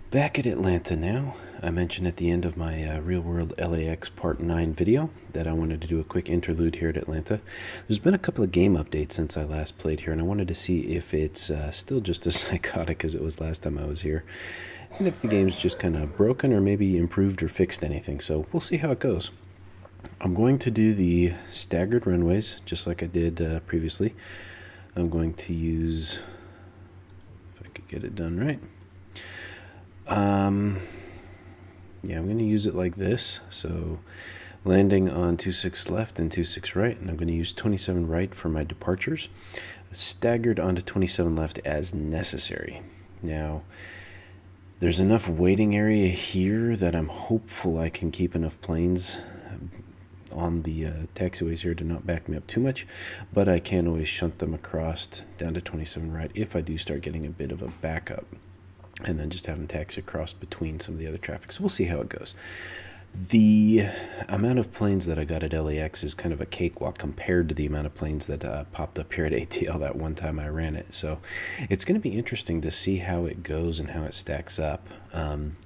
Back at Atlanta now. I mentioned at the end of my Real World LAX Part 9 video that I wanted to do a quick interlude here at Atlanta. There's been a couple of game updates since I last played here, and I wanted to see if it's still just as psychotic as it was last time I was here, and if the game's just kind of broken or maybe improved or fixed anything. So we'll see how it goes. I'm going to do the staggered runways, just like I did previously. I'm going to use, if I could get it done right. Yeah, I'm going to use it like this. So landing on 26 left and 26 right, and I'm going to use 27 right for my departures. Staggered onto 27 left as necessary. Now, there's enough waiting area here that I'm hopeful I can keep enough planes on the taxiways here to not back me up too much, but I can always shunt them across down to 27 right if I do start getting a bit of a backup, and then just have them taxi across between some of the other traffic. So we'll see how it goes. The amount of planes that I got at LAX is kind of a cakewalk compared to the amount of planes that popped up here at ATL that one time I ran it. So it's going to be interesting to see how it goes and how it stacks up. I'm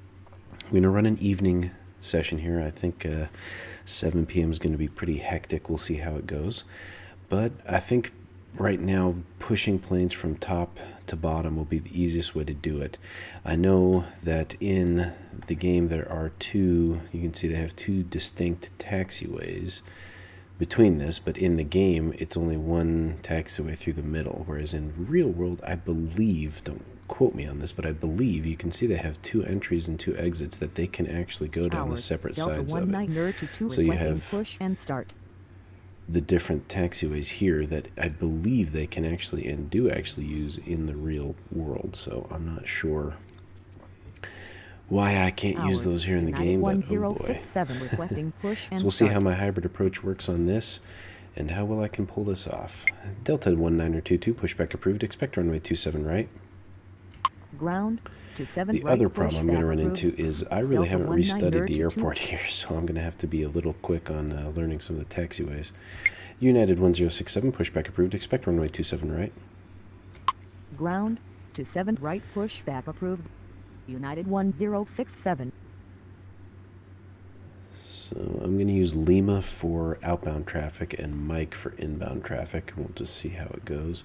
going to run an evening session here. I think 7 p.m. is going to be pretty hectic. We'll see how it goes. But I think right now pushing planes from top to bottom will be the easiest way to do it. I know that in the game there are two, you can see they have two distinct taxiways between this, but in the game it's only one taxiway through the middle, whereas in real world, I believe, don't quote me on this, but I believe you can see they have two entries and two exits that they can actually go down the separate sides of it. So you have push and start the different taxiways here that I believe they can actually and do actually use in the real world. So I'm not sure why I can't use those here in the game, but oh boy. So we'll see how my hybrid approach works on this and how well I can pull this off. Delta 1922, pushback approved, expect runway 27 right. Ground. The other problem I'm going to run into is I really haven't restudied the airport here, so I'm going to have to be a little quick on learning some of the taxiways. United 1067, pushback approved, expect runway 27 right. Ground. 27 right, pushback approved. United 1067. So I'm going to use Lima for outbound traffic and Mike for inbound traffic. We'll just see how it goes.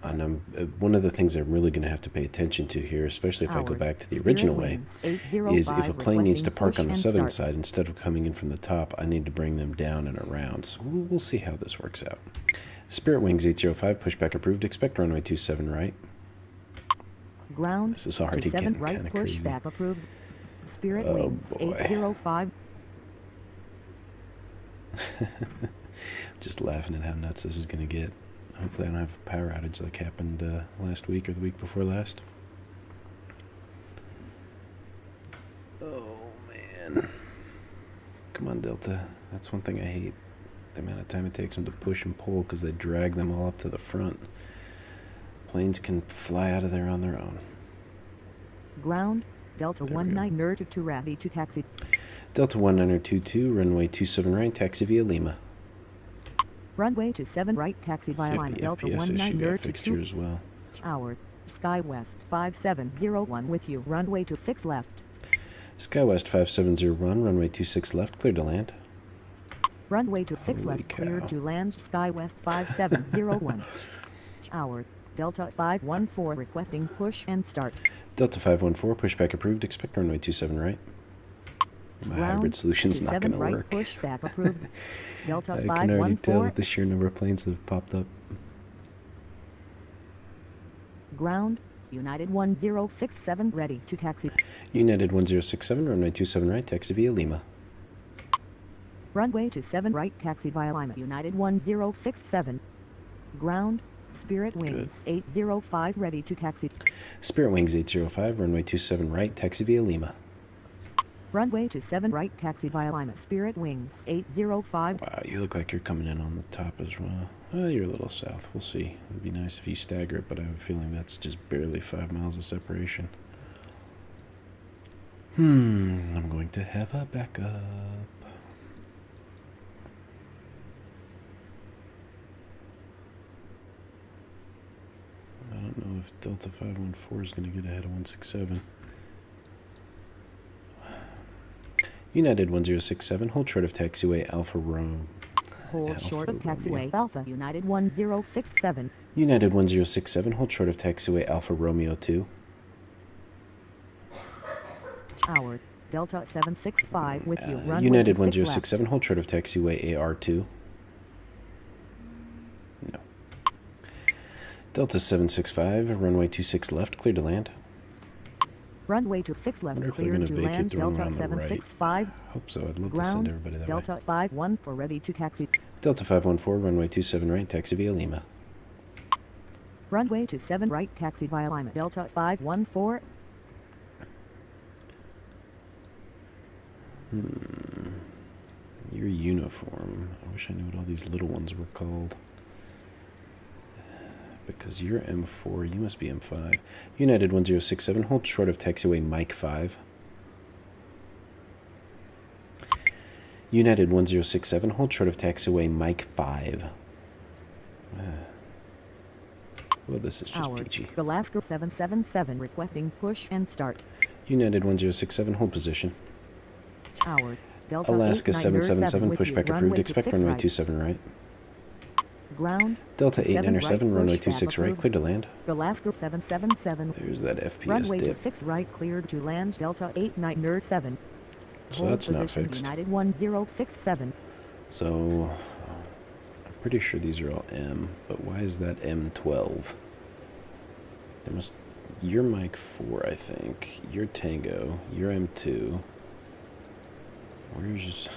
And one of the things I'm really going to have to pay attention to here, especially if I go back to the original way, is if a plane needs to park on the southern side, instead of coming in from the top, I need to bring them down and around. So we'll see how this works out. Spirit Wings 805, pushback approved, expect runway 27 right. Ground. This is already getting kind of crazy. Pushback approved. Spirit Wings 805. Just laughing at how nuts this is going to get. Hopefully I don't have a power outage like happened last week or the week before last. Oh, man. Come on, Delta. That's one thing I hate. The amount of time it takes them to push and pull because they drag them all up to the front. Planes can fly out of there on their own. Ground. Delta 1922 ready to taxi. Delta 1922, runway 27 right, taxi via Lima. Runway 27 right, taxi via Lima. Delta 1922 as well. Tower. SkyWest 5701 with you. Runway 26 left. SkyWest 5701, runway 26 left, clear to land. Runway 26 left, clear to land. SkyWest 5701. Tower. Delta 514 requesting push and start. Delta 514, pushback approved, expect runway 27 right. My hybrid solution's not going to work. Pushback approved. Delta I can already tell that the sheer number of planes that have popped up. Ground. United 1067 ready to taxi. United 1067, runway 27 right, taxi via Lima. Runway 27 right, taxi via Lima. United 1067. Ground. Spirit Wings 805 ready to taxi. Spirit Wings 805, runway 27 right, taxi via Lima. Runway 27 right, taxi via Lima. Spirit Wings 805. Wow, you look like you're coming in on the top as well. Well, you're a little south. We'll see. It'd be nice if you stagger it, but I have a feeling that's just barely 5 miles of separation. I'm going to have a backup. I don't know if Delta 514 is going to get ahead of 167. United 1067, hold short of taxiway Alpha Rome. Hold short of taxiway Alpha United 1067. United 1067, hold short of taxiway Alpha Romeo 2. Tower, Delta 765 with you. Runway United to 6 1067, hold short of taxiway AR2. No. Delta 765, runway 26 left, clear to land. Runway to 6 left, Wonder if they're clear gonna to vacate land. the runway Delta on the right. 765. Hope so. I'd love to Ground, send everybody that Delta way. 51 for ready to taxi. Delta 514, runway 27 right, taxi via Lima. Runway to 7 right, taxi via Lima. Delta 514. Your uniform. I wish I knew what all these little ones were called. Because you're M4, you must be M5. United 1067, hold short of taxiway Mike 5. United 1067, hold short of taxiway Mike 5. Well, this is just peachy. Alaska 777 requesting push and start. United 1067, hold position. Tower, Delta Alaska 777, pushback approved. Expect runway 27 right. Ground, Delta 897, right, runway push 26 right, approved. clear to land. Alaska 777. There's that FPS Runway dip. to 6 right, cleared to land. Delta 897. So that's not position, fixed. United 1067. So I'm pretty sure these are all M, but why is that M12? There must. You're Mike 4, I think. You're Tango. You're M2. Where's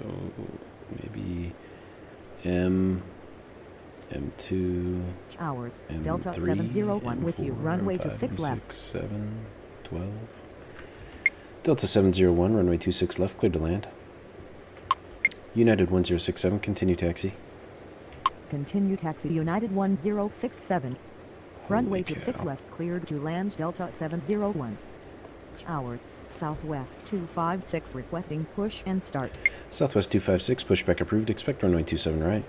so maybe M2, Tower, M3, Delta 701 with you. M4, Runway to M5, 6 left. M6, 7, 12. Delta 701, runway 26 left, clear to land. United 1067, continue taxi. Continue taxi. United 1067. Runway to 6 cow. left, cleared to land. Delta 701. Tower, Southwest 256 requesting push and start. Southwest 256, pushback approved. Expect runway 27 right.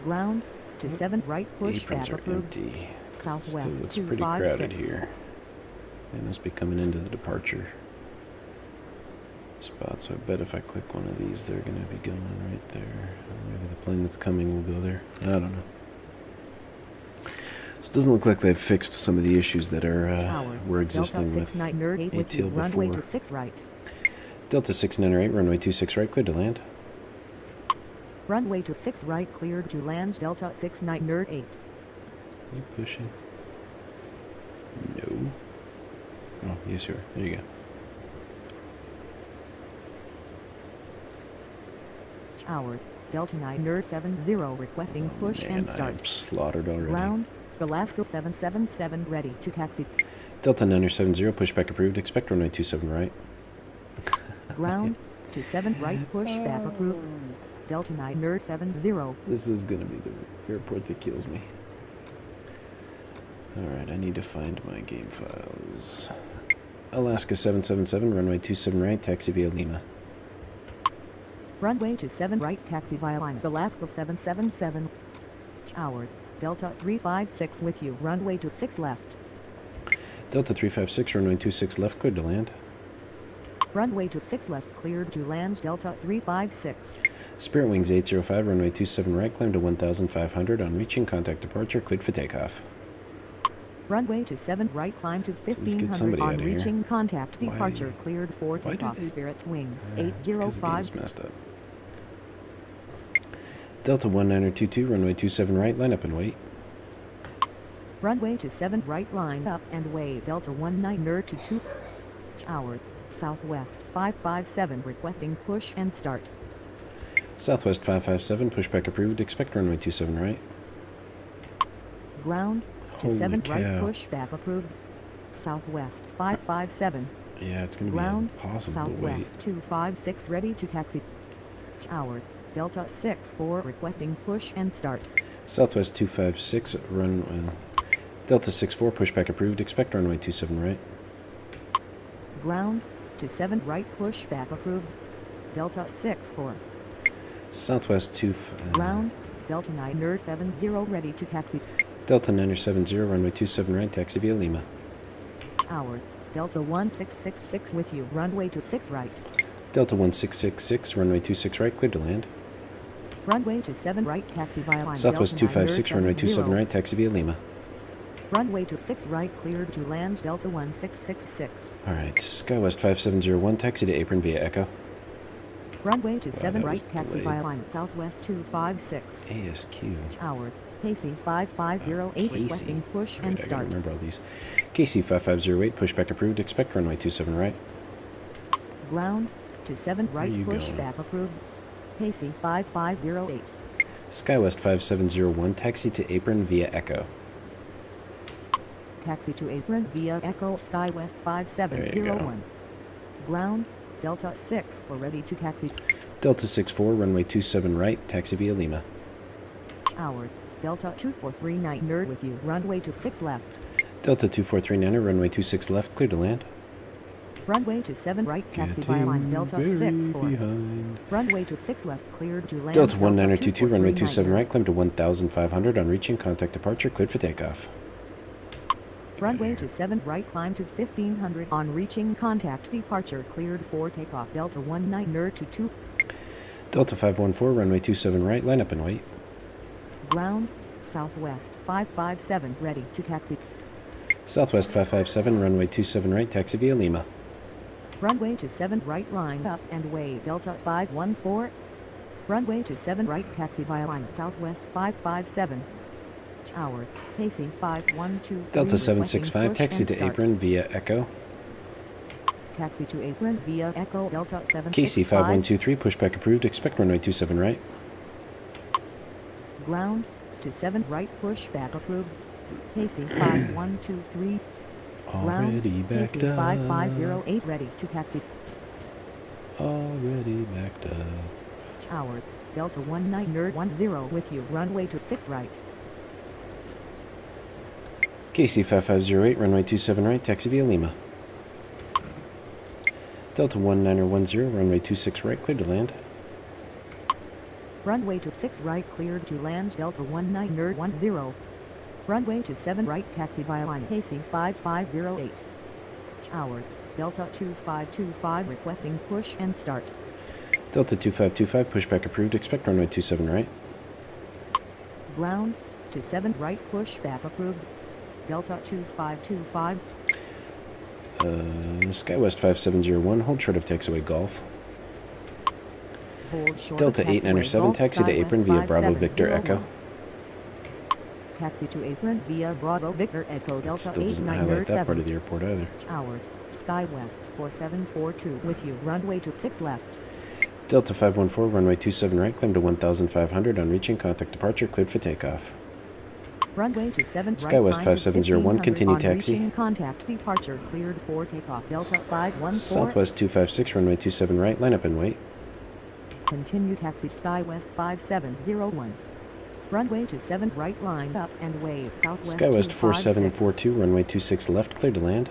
Ground to 7 right, push Aprons back are approved. empty. Southwest It still looks pretty crowded 256. here. They must be coming into the departure spot, so I bet if I click one of these, they're going to be going right there. Or maybe the plane that's coming will go there. I don't know. So it doesn't look like they've fixed some of the issues that were existing with ATL Runway before. to 6 right. Delta 698, runway 26 right, clear to land. Runway to 6 right, cleared to land. Delta 698. You pushing? No. Oh, yes, you are. There you go. Tower, Delta 970 requesting push Man, and I start. am slaughtered already. Ground, Alaska 777 ready to taxi. Delta 970, pushback approved. Expect runway 27 right. Ground, to 7 right, push back approved. Delta 970. This is going to be the airport that kills me. Alright, I need to find my game files. Alaska 777, runway 27 right, taxi via Lima. Runway to 7 right, taxi via Lima. Alaska 777. Tower, Delta 356 with you. Runway to 6 left. Delta 356, runway 26 left, cleared to land. Runway to 6 left, cleared to land. Delta 356. Spirit Wings 805, runway 27 right, climb to 1,500. On reaching contact departure, cleared for takeoff. Runway to 7 right, climb to let's get 1500. somebody On outta here. reaching contact Why- departure, cleared for why do takeoff. they- Spirit Wings It's because the game's 805. messed up. Delta 1922, runway 27 right, line up and wait. Runway to 7 right, line up and wait. Delta 1922. Tower, Southwest 557 requesting push and start. Southwest 557, pushback approved. Expect runway 27 right. Ground to Holy 7 right, cow. push back approved. Southwest 557. Yeah, it's going to be Ground, impossible to wait. Southwest 256 ready to taxi. Tower, Delta 64 requesting push and start. Southwest 256, Delta 64, pushback approved. Expect runway 27 right. Ground to 7 right, push back approved. Delta 64. Southwest 2... Ground, Delta 970 ready to taxi. Delta 970, runway 27 right, taxi via Lima. Tower, Delta 1666 with you, runway 26 right. Delta 1666, runway 26 right, cleared to land. Runway 27 right, taxi via line. Southwest Delta 256, runway 27 right, taxi via Lima. Runway 26 right, cleared to land, Delta 1666. Alright, SkyWest 5701, taxi to apron via Echo. Runway 27 that was right, taxi delayed. via line, Southwest 256. ASQ. Tower, KC 5508, requesting push Great, and I gotta start. remember all these. KC 5508, pushback approved, expect runway 27 right. Ground, 27 right, you push going? back approved. KC 5508. SkyWest 5701, taxi to apron via Echo. Taxi to apron via Echo, SkyWest 5701. Ground, Delta 6 for ready to taxi. Delta 64, runway 27 right, taxi via Lima. Tower, Delta 2439 nerd with you, runway 26 left. Delta 2439er, runway 26 left, clear to land. Runway 27 right, taxi via line, Delta 64. Behind. Runway 26 left, cleared to land. Delta 1922, runway 27 right, climb to 1,500 on reaching, contact departure, cleared for takeoff. Runway 27 right, climb to 1500 on reaching, contact departure, cleared for takeoff. Delta 19 nerd to 2. Delta 514, runway 27 right, line up and wait. Ground, Southwest 557, ready to taxi. Southwest 557, runway 27 right, taxi via Lima. Runway 27 right, line up and wait. Delta 514. Runway 27 right, taxi via line, Southwest 557. Tower, KC 5123. Delta 765, taxi to apron via Echo. Taxi to apron via Echo, Delta 765. KC 5123, pushback approved, expect runway 27 right. Ground, 27 right, push back approved. KC 5123. Already backed KC up. 5508, ready to taxi. Already backed up. Tower, Delta 19 nerd 10 with you, runway 26 right. KC 5508, runway 27 right, taxi via Lima. Delta 1910, runway 26 right, clear to land. Runway 26 right, cleared to land, Delta 19 nerd 10. Runway 27 right, taxi via line, KC 5508. Tower, Delta 2525, requesting push and start. Delta 2525, pushback approved, expect runway 27 right. Ground, 27 right, push back approved. Delta 2525. SkyWest 5701, hold short of taxiway Golf. Hold short Delta of taxiway 897, Golf, taxi to SkyWest apron via Bravo Victor 5701. Echo. Taxi to apron via Bravo Victor Echo, Delta Still doesn't highlight that part of 8907. the airport either. Tower, SkyWest 4742 with you, runway 26 left. Delta 514, runway 27 right, climb to 1,500 on reaching, contact departure, cleared for takeoff. Runway 27 right, SkyWest climb to 5701, 1500 continue on taxi. reaching, contact departure, cleared for takeoff. Delta 514. Southwest 256, runway 27 right, line up and wait. Continue taxi, SkyWest 5701. Runway 27 right, line up and wave, Southwest SkyWest 256. 4742, runway 26 left, clear to land.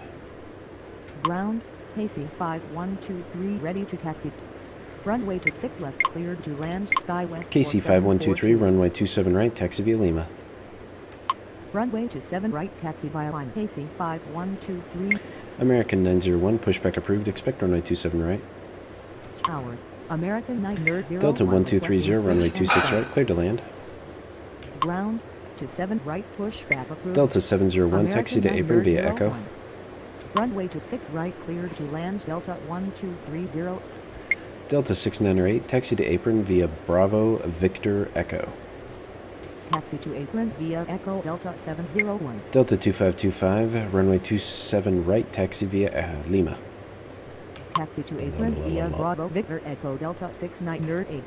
Ground, KC 5123, ready to taxi. Runway 26 left, cleared to land, SkyWest KC 5123, 4742. runway 27 right, taxi via Lima. Runway 27 right, taxi via line, KC 5123. American 901, pushback approved, expect runway 27 right. Tower, American 901. Delta 1230, runway requesting 26 push right, clear to land. Ground, 27 right, push back approved. Delta 701, taxi to apron via Echo. Runway 26 right, cleared to land, Delta 1230. Delta 6908, taxi to apron via Bravo Victor Echo. Taxi to apron via Echo, Delta 701. Delta 2525, runway 27 right, taxi via Lima. Taxi to apron via Bravo Victor Echo, Delta 6908.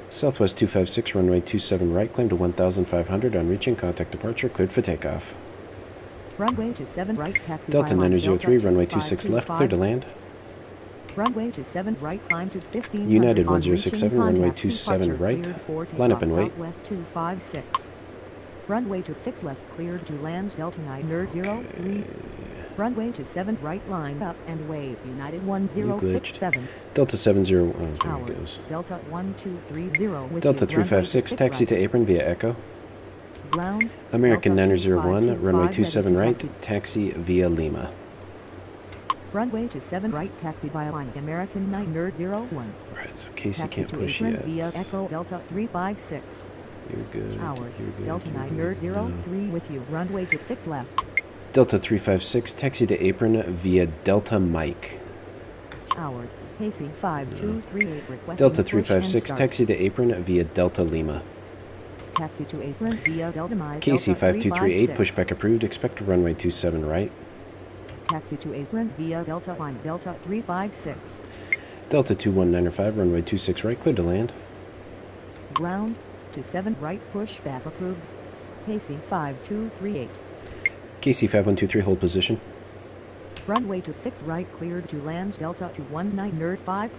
Southwest 256, runway 27 right, climb to 1,500 on reaching, contact departure, cleared for takeoff. Runway 27 right, taxi Delta via line, 903, Delta runway 26 left, clear to 2525. land. Runway 27 right, climb to 1500 United on 1067, reaching, runway contact 27 departure, right, cleared for line up takeoff, and wait. Southwest 256. Runway 26 left, cleared to land, Delta 903. Runway 27 right, line up and wave, United 1067. Delta 70, oh, there Tower, he goes. Delta 1230 with Delta you, runway 356, 26 taxi right. to apron via Echo. Ground. American Delta 901, 2525, runway ready 27 to right, taxi via Lima. Runway 27 right, taxi via line. American 901. Alright, so Casey Taxi can't to push apron yet. via Echo Delta 356. You're good. Tower. You're good. Delta you're good. 903 with you. Runway 6 left. Delta 356, taxi to apron via Delta Mike. Tower. Casey 5238 requesting Delta push and 356, start. taxi to apron via Delta Lima. Taxi to apron via Delta Mike. Casey Delta 5238, 356. pushback approved. Expect runway 27 right. Taxi to apron via Delta line. Delta 356. Delta 21905, runway 26 right, clear to land. Ground. 27 right, pushback approved. Casey 5238. Casey 5123, hold position. Runway 6 right, cleared to land. Delta 21905.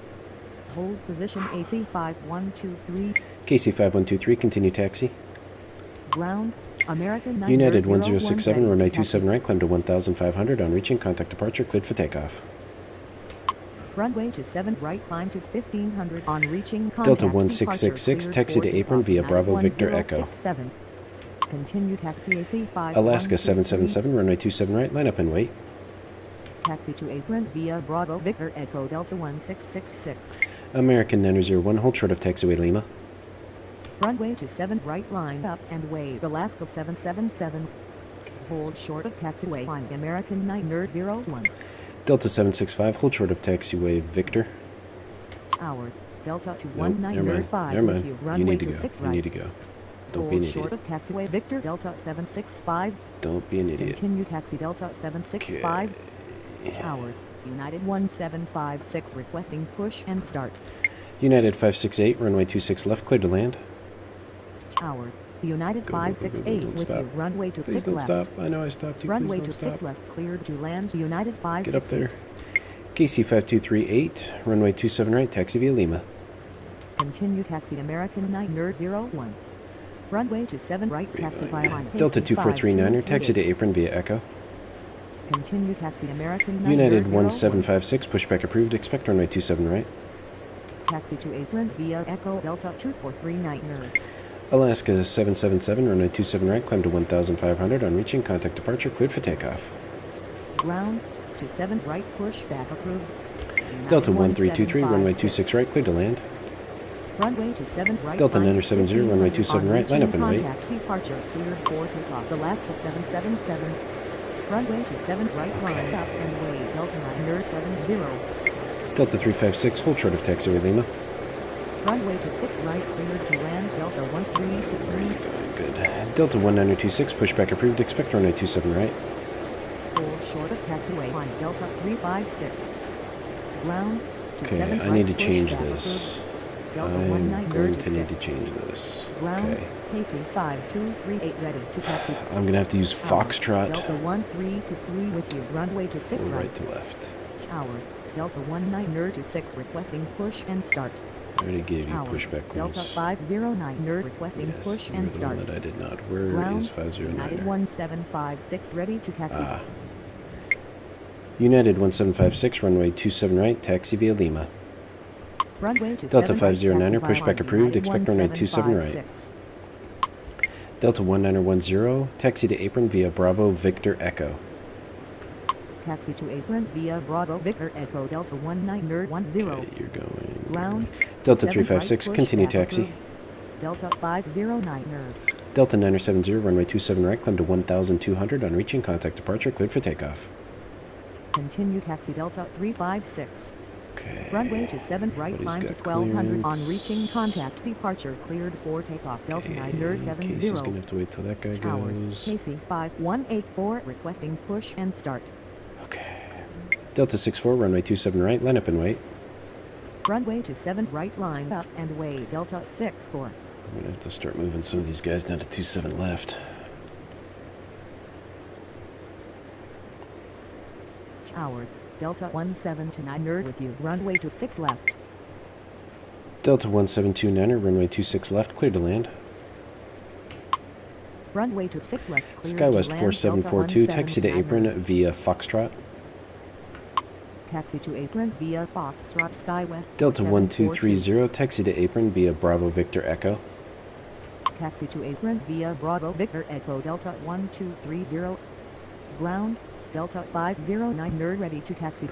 Hold position. AC 5123. Casey 5123, continue taxi. Ground. American 901. United 1067, ready runway to 27 taxi. right, climb to 1500 on reaching, contact departure, cleared for takeoff. Runway 7 right, climb to 1500 on reaching. Delta Contact 1666, departure, taxi cleared to for apron via takeoff. Bravo Victor 91067. Continue taxi AC 5. Alaska 777, runway 27 right, line up and wait. Taxi to apron via Bravo Victor Echo Delta 1666. American 901, hold short of taxiway Lima. Runway 7 right, line up and wait. Alaska 777. Hold short of taxiway line. American 901. Delta 765, hold short of taxiway Victor. Tower. Delta Nope, never mind. 21905 Never with mind. you. You Runway need to go. 6 You right. need to go. Don't be an Hold short idiot. of taxiway Victor Delta 765. Don't be an idiot. Continue taxi Delta 765. Okay. Tower. United 1756 requesting push and start. United 568, runway 26 left, clear to land. Tower. United Go, go, go, go, go, 568 don't with stop. you. Runway Please 6 don't left. stop. I know I stopped you. Runway Please don't 6 stop. left, cleared to land. United 568. Get up there. KC 5238, runway 27 right, taxi via Lima. Continue taxi American 901. Runway 7 right, taxi via line. Delta Casey 2439er, taxi to 5238. apron via Echo. Continue taxi American 901. United 1756, pushback approved. Expect runway 27 right. Taxi to apron via Echo Delta 2439er. Alaska 777, runway 27 right, climb to 1500 on reaching, contact departure, cleared for takeoff. Ground. 27 right, pushback approved. United Delta 1323, runway 1756. 26 right, cleared to land. Runway 27 right. Delta line to 970, runway 27 on right, line up and wait. contact departure cleared for takeoff. Alaska 777. Runway 27 right, line up and wait. Delta 970. Delta 356, hold short of taxiway Lima. Runway 6 right, cleared to land. Delta Where are 1323. you going? Good. Delta 1926, pushback approved. Expect runway 27 right. Hold short of taxiway line. Delta 356. Ground. Okay, 27 I need to right, change pushback this. approved. Delta I'm going to need to 1936. change this. Ground. Okay. Casey 5238 ready to taxi. I'm going to have to use Tower. Foxtrot. Delta 1323 with you. Runway 6 Full right. right to left. Tower. Delta 1926 requesting push and start. I already gave you Tower. pushback Delta clearance. 509 requesting Yes, push you're and the start. one that I did not. Where Ground. is 509? United 1756 ready to taxi. United 1756, runway 27 right, taxi via Lima. Runway Delta 7 509er, right, taxi pushback via approved. United Expect runway 27 right. 1756. Delta 1910, taxi to apron via Bravo Victor Echo. Taxi to apron via Bravo Victor Echo Delta 1910. Okay, you're going. Ground. Delta 7 right, 356, push continue back taxi. approved. Delta 509 Delta 970, runway 27 right, climb to 1200 on reaching, contact departure, cleared for takeoff. Continue taxi Delta 356. Okay. Runway 7 right, Everybody's climb to got 1200 on clearance. reaching, contact departure cleared for takeoff. Delta Okay, 970. Casey's going to have to wait till that guy Tower. goes. Casey 5184 requesting push and start. Okay. Delta 64, runway 27 right, line up and wait. Runway 7 right, line up and wait. Delta 64. I'm going to have to start moving some of these guys down to 27 left. Tower. Delta 1729 with you. Runway 6 left. Delta 1729er, runway 26 left, clear to land. Runway 6 left. Cleared Skywest to land. 4742, Delta taxi to apron 1729. via Foxtrot. Taxi to apron via Foxtrot Skywest. Delta 4742. 1230, taxi to apron via Bravo Victor Echo. taxi to apron via Bravo Victor Echo Delta 1230. Ground, Delta 509 nerd ready to taxi.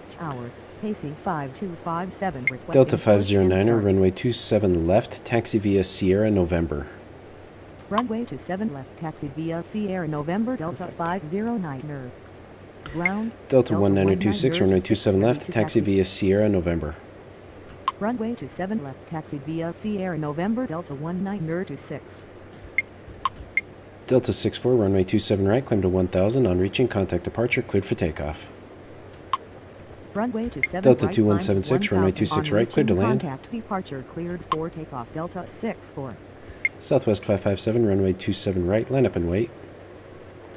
Tower, pacing 5257 requesting Delta push and 509er, start. runway 27 left, taxi via Sierra November. Runway 27 left, taxi via Sierra November Delta 509 nerd. Ground, Delta 19er, 19 26, nerd runway to 6 27 ready left, to taxi via Sierra November. Runway 27 left, taxi via Sierra November Delta 19 nerd to 6. Delta 64, runway 27 right, climb to 1000, on reaching, contact departure, cleared for takeoff. Runway 27 Delta right, 2176, runway 1000, 26 on right, cleared to reaching, land. Contact departure cleared for takeoff Delta 64. Southwest 557, runway 27 right, line up and wait.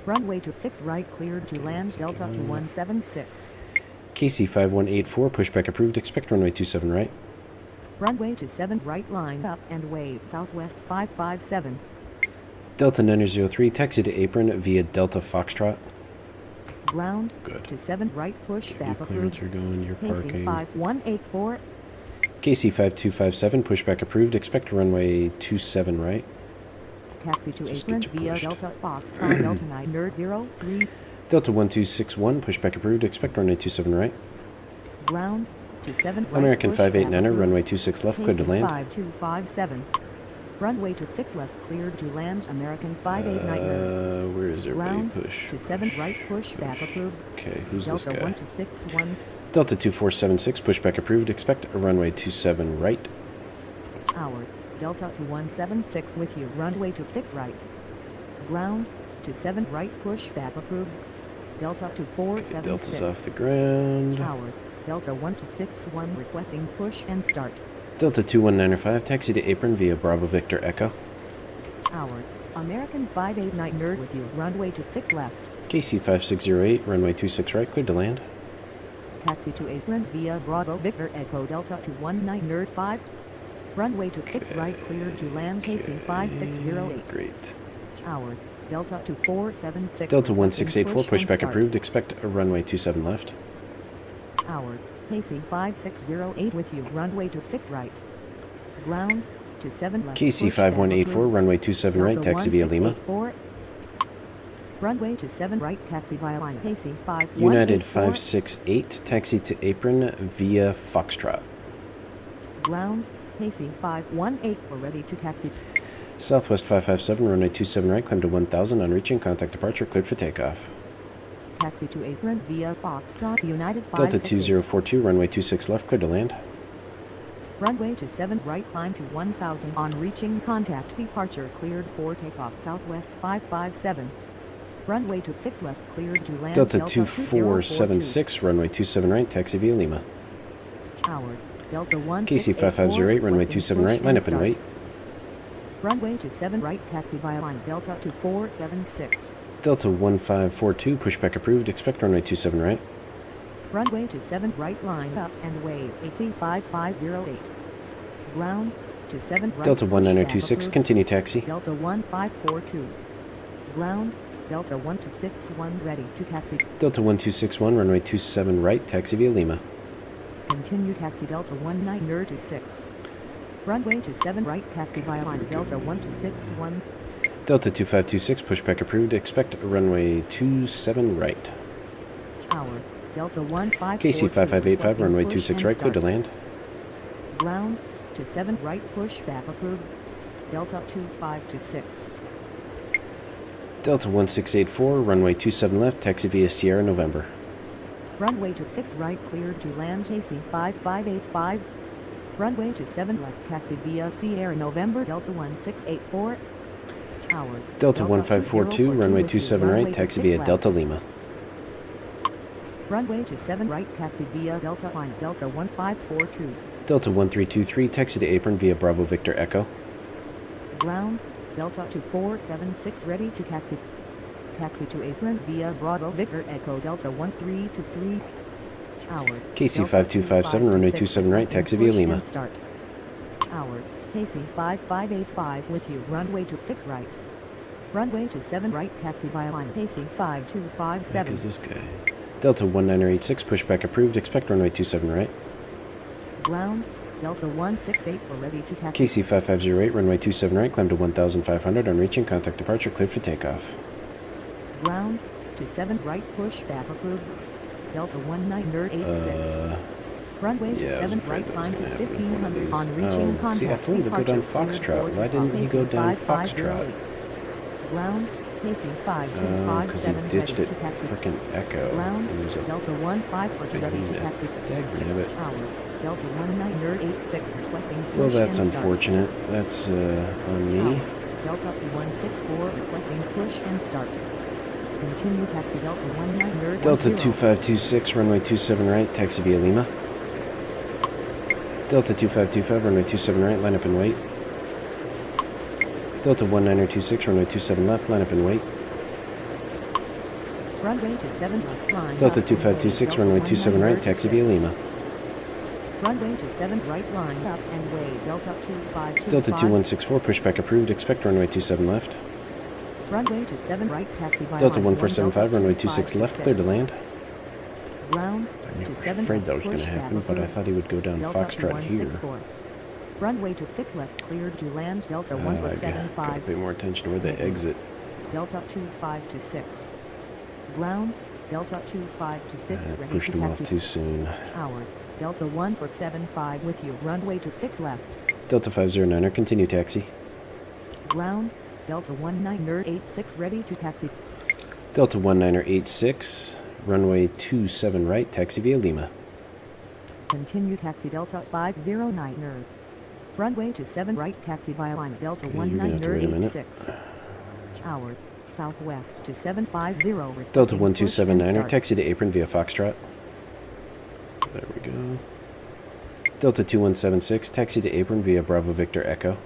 Runway 26 right cleared to land Delta 2176. KC 5184, pushback approved, expect runway 27 right. Runway 27 right line up and wave Southwest 557. Delta 903, taxi to apron via Delta Foxtrot. Ground, Good. to 7 right push Your back clearance approved. are going, you're Pacing parking. 5184. KC 5257, pushback approved, expect runway 27 right. Taxi to Let's apron get you via pushed. Delta Fox Delta 9 nerd 03. Delta 1261, pushback approved, expect runway 27 right. Ground, to 7 right American push back 589er, approved. runway 26 left, cleared to Pacing land. 5257. Runway to 6 left cleared to land American 589er. Where is everybody? Ground, Push. to 7 right push back approved. Okay, who's Delta this guy? 1261. Delta 2476, pushback approved, expect a runway 27 right. Tower, Delta 2176 with you, runway to 6 right. Ground, to 7 right push back approved. Delta to 476. Delta's off the ground. Tower, Delta 1261 requesting push and start. Delta 21905, taxi to apron via Bravo Victor Echo. Tower, American 589 nerd with you, runway to 6 left. KC 5608, runway 26 right, cleared to land. Taxi to apron via Bravo Victor Echo Delta to 19 nerd 5. Runway to 6 right cleared to land pacing 5608. Great. Tower, Delta to 476. Delta requesting 1684, push and pushback start. approved, expect a runway 27 left. Tower, pacing 5608 with you, runway to 6 right. Ground, to 7 left. KC push back 5184, approved. runway 27 right, Delta taxi via Lima. 1684. Runway to 7 right, taxi via line, pacing 5184. United 568, taxi to apron via Foxtrot. Ground, pacing 518 for ready to taxi. Southwest 557, runway 27 right, climb to 1000, on reaching, contact departure, cleared for takeoff. Taxi to apron via Foxtrot United Delta 568. 2042, runway 26 left, cleared to land. Runway to 7 right, climb to 1000, on reaching, contact departure cleared for takeoff Southwest 557. Runway to 6 left, cleared to land Delta 2472. 2476, runway 27 right, taxi via Lima. Tower, Delta 1684. KC 5508, runway requesting 27 push right, line and up and start. wait. Runway to 7 right, taxi via line Delta to 476. Delta 1542, pushback approved, expect runway 27 right. Runway to 7 right, line up and wave AC 5508. Ground, to 7 right. Delta push 1926, back approved. continue taxi. Delta 1542. Ground, Delta 1261 ready to taxi. Delta 1261, runway 27 right, taxi via Lima. Continue taxi Delta 19 nerd to 6. Runway to 7 right, taxi via line Delta 1261. Delta 2526, pushback approved, expect a runway 27 right. Tower, Delta 1542. KC 5585, runway push 26 and right, clear to start. land. Ground, to 7 right, push back approved. Delta 2526. Delta 1684, runway 27 left, taxi via Sierra November. Runway to 6 right, cleared to land chasing 5585. Runway to 7 left, taxi via Sierra November Delta 1684. Tower, Delta 1542, runway 27 right, runway to taxi 6 via left. Delta Lima. Runway to 7 right, taxi via Delta line Delta 1542. Delta 1323, taxi to apron via Bravo Victor Echo. Ground, Delta to 476 ready to taxi. Taxi to apron via Bravo Victor Echo Delta 1323. Tower, KC Delta 5257, runway 2526, 27 right, taxi via push Lima. and start. Tower, pacing 5585 with you, runway to 6 right. Runway to 7 right, taxi via line, pacing Heck 5257. is this guy? Delta 1986, pushback approved, expect runway 27 right. Ground, Delta 168 for ready to taxi. KC 5508, runway 27 right, climb to 1,500 on reaching, contact departure, cleared for takeoff. Ground, 27 right, push back approved. Delta 1986. Runway Yeah, I was 27 afraid right, that was climb to gonna happen with one of 1500 these. on reaching contact. See, I told him to go down Foxtrot. Why didn't he go down Foxtrot? Ground, KC 5257 because he ditched ready it to taxi. frickin' Echo. Ground, And he was a Delta 15 ready to taxi. dagnabbit. Tower, Delta 1986 requesting push Well, that's and start. unfortunate. That's on me. Tower, Delta 2164 requesting push and start. Continue taxi Delta 19 Delta 2526, runway 27 right, taxi via Lima. Delta 2525, runway 27 right, line up and wait. Delta 1926, runway 27 left, line up and wait. Runway 27 left, line Delta up and 2526, wait. runway 27 right, taxi via Lima. Runway 27 right, line up and wait. Delta 2525. Delta 2164, pushback approved, expect runway 27 left. Runway 27 right, taxi by Delta line 1475, runway 26 left, clear to land. Ground, I'm 27 afraid left, that was going to pushback happen, but I approved. thought he would go down Delta Foxtrot here. 2164. Runway 26 left, cleared to land. Delta I gotta 1475. pay more attention to where they exit. Delta 2526. Ground, Delta 2526 I ready pushed to him off taxi. too soon. Tower, Delta 1475 with you. Runway 26 left. Delta 509er, continue taxi. Ground, Delta 1986 ready to taxi. Delta 1986, runway 27 right, taxi via Lima. Continue taxi Delta 509er. Runway 27 right, taxi via line Delta Okay, you're gonna have to wait a minute. 1986. Tower, southwest to 750. Delta requesting 1279er, push and taxi to apron via Foxtrot. There we go. Delta 2176, taxi to apron via Bravo Victor Echo.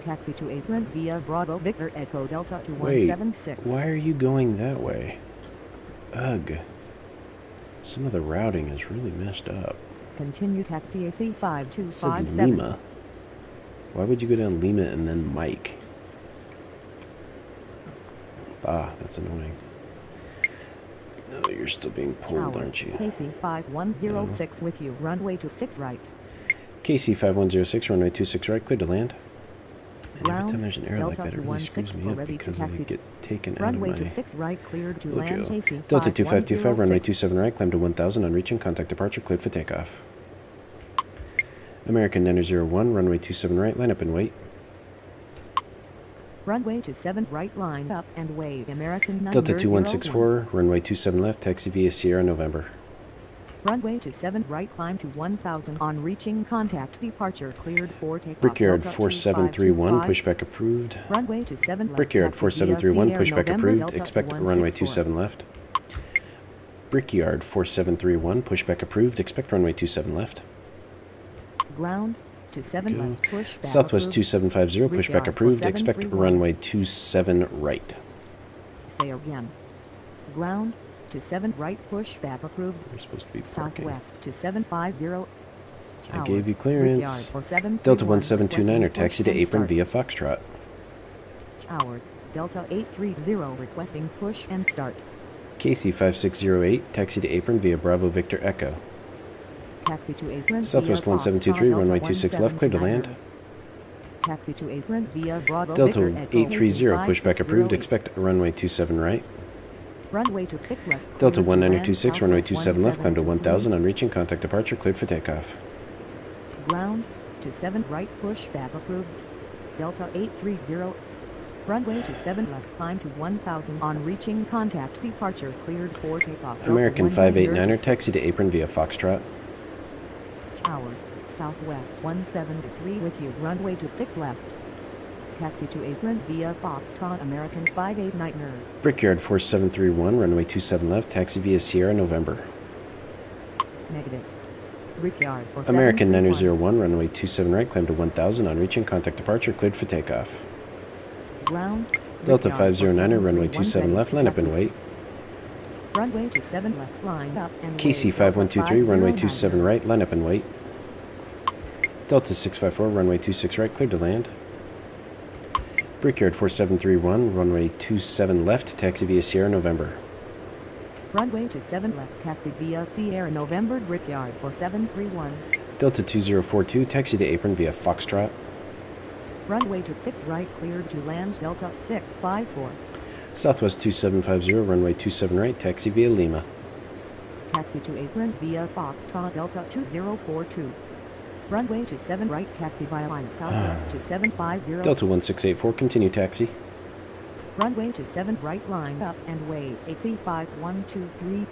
Taxi to apron via Bravo Victor Echo Delta Wait, 2176. why are you going that way? Ugh. Some of the routing is really messed up. Continue taxi AC It said 5257. Lima. Why would you go down Lima and then Mike? Ah, that's annoying. No, you're still being pulled, Tower, aren't you? KC 5106 with you. Runway 26 right. KC 5106, runway 26 right, clear to land. And every Ground, time there's an error like Delta that, it really screws 216 me up ready to because taxi. I get taken out Runway of my 26 right, cleared to land. mojo. AC Delta 2525, runway 5106. 27 right, climb to 1000 on reaching, contact departure, cleared for takeoff. American 901, runway 27 right, line up and wait. Runway 27 right, line up and wait. American 901. Delta 2164, runway 27 left, taxi via Sierra November. Runway 27 right, climb to 1000 on reaching contact departure cleared for takeoff. Brickyard Delta 4731, 2525. pushback approved. Runway 27 left. Brickyard taxi 4731, via pushback Sierra November, approved. Delta Expect 2164. runway 27 left. Brickyard 4731, pushback approved. Expect runway 27 left. Ground 27 Go. left. Push back Southwest approved. 2750, pushback Brickyard approved. Expect 4731. runway 27 right. Say again. Ground 27 right. Push back approved. We're supposed to be parking. Southwest to 750. I gave you clearance. Delta 1729er, taxi to apron via Foxtrot. Tower, Delta 830 requesting push and start. KC 5608, taxi to apron via Bravo Victor Echo. Taxi to apron Southwest via 1723, Foxtrot, runway Delta 26 left, clear to land. 1729er. Taxi to apron via Bravo Delta Victor Echo 830, pushback approved. 560. Expect runway 27 right. Runway to 6 left. Delta cleared to land 1926, runway Southwest 27 left, climb to 1000 1723. on reaching, contact departure, cleared for takeoff. Ground to 7 right. Push back approved. Delta 830. Runway to 7 left. Climb to 1000 on reaching contact departure cleared for takeoff. Delta American 589er, 1936. taxi to apron via Foxtrot. Tower, Southwest 173 with you. Runway to 6 left. Taxi to apron via Foxtrot. American 589er. Brickyard 4731, runway 27 left, taxi via Sierra November. Negative. Brickyard for American 731. 901, runway 27 right, climb to 1000 on reaching, contact departure, cleared for takeoff. Ground. Delta Brickyard for 509er, runway 731 27 ready left, to line up and taxi. wait. Runway to 7 left. Line up and KC wait. 5123, runway 509er. 27 right, line up and wait. Delta 654, runway 26 right, cleared to land. Brickyard 4731, runway 27 left, taxi via Sierra November. Runway to 7 left. Taxi via Sierra November. Brickyard for 731. Delta 2042, taxi to apron via Foxtrot. Runway to 6 right, cleared to land Delta 654. Southwest 2750, runway 27 right, taxi via Lima. Taxi to apron via Foxtrot Delta 2042. Runway to 7 right, taxi via line Southwest to 750. Delta 1684, continue taxi. Runway to 7 right, line up and way AC 5123.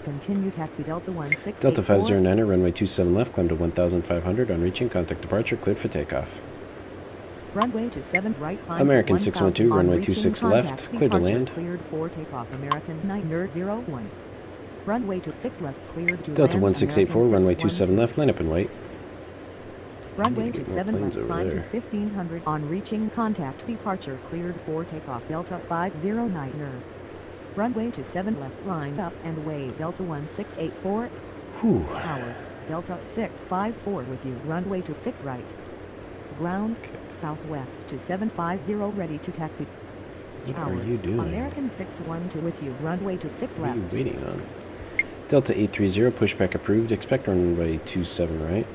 Continue taxi Delta 1684. Delta 509, runway 27 left, climb to 1500. On reaching, contact departure, cleared for takeoff. Runway to 7 right, climb American to 612, 1000. runway On reaching, 26 left, contact cleared to departure, land. Cleared for takeoff, American 901. Runway to 6 left, cleared to Delta land, 1684, American runway 612. 27 left, line up and wait. Runway need to to get more 7 planes left, over climb to there. 1500. On reaching, contact departure, cleared for takeoff, Delta 509er. Runway to 7 left, line up and way, Delta 1684. Whew. Tower, Delta 654 with you, runway to 6 right. Ground, Okay. Southwest to 750, ready to taxi. What Tower, are you doing? American 612 with you, runway to 6 What are left. you waiting on? Delta 830, pushback approved. Expect runway 27 right.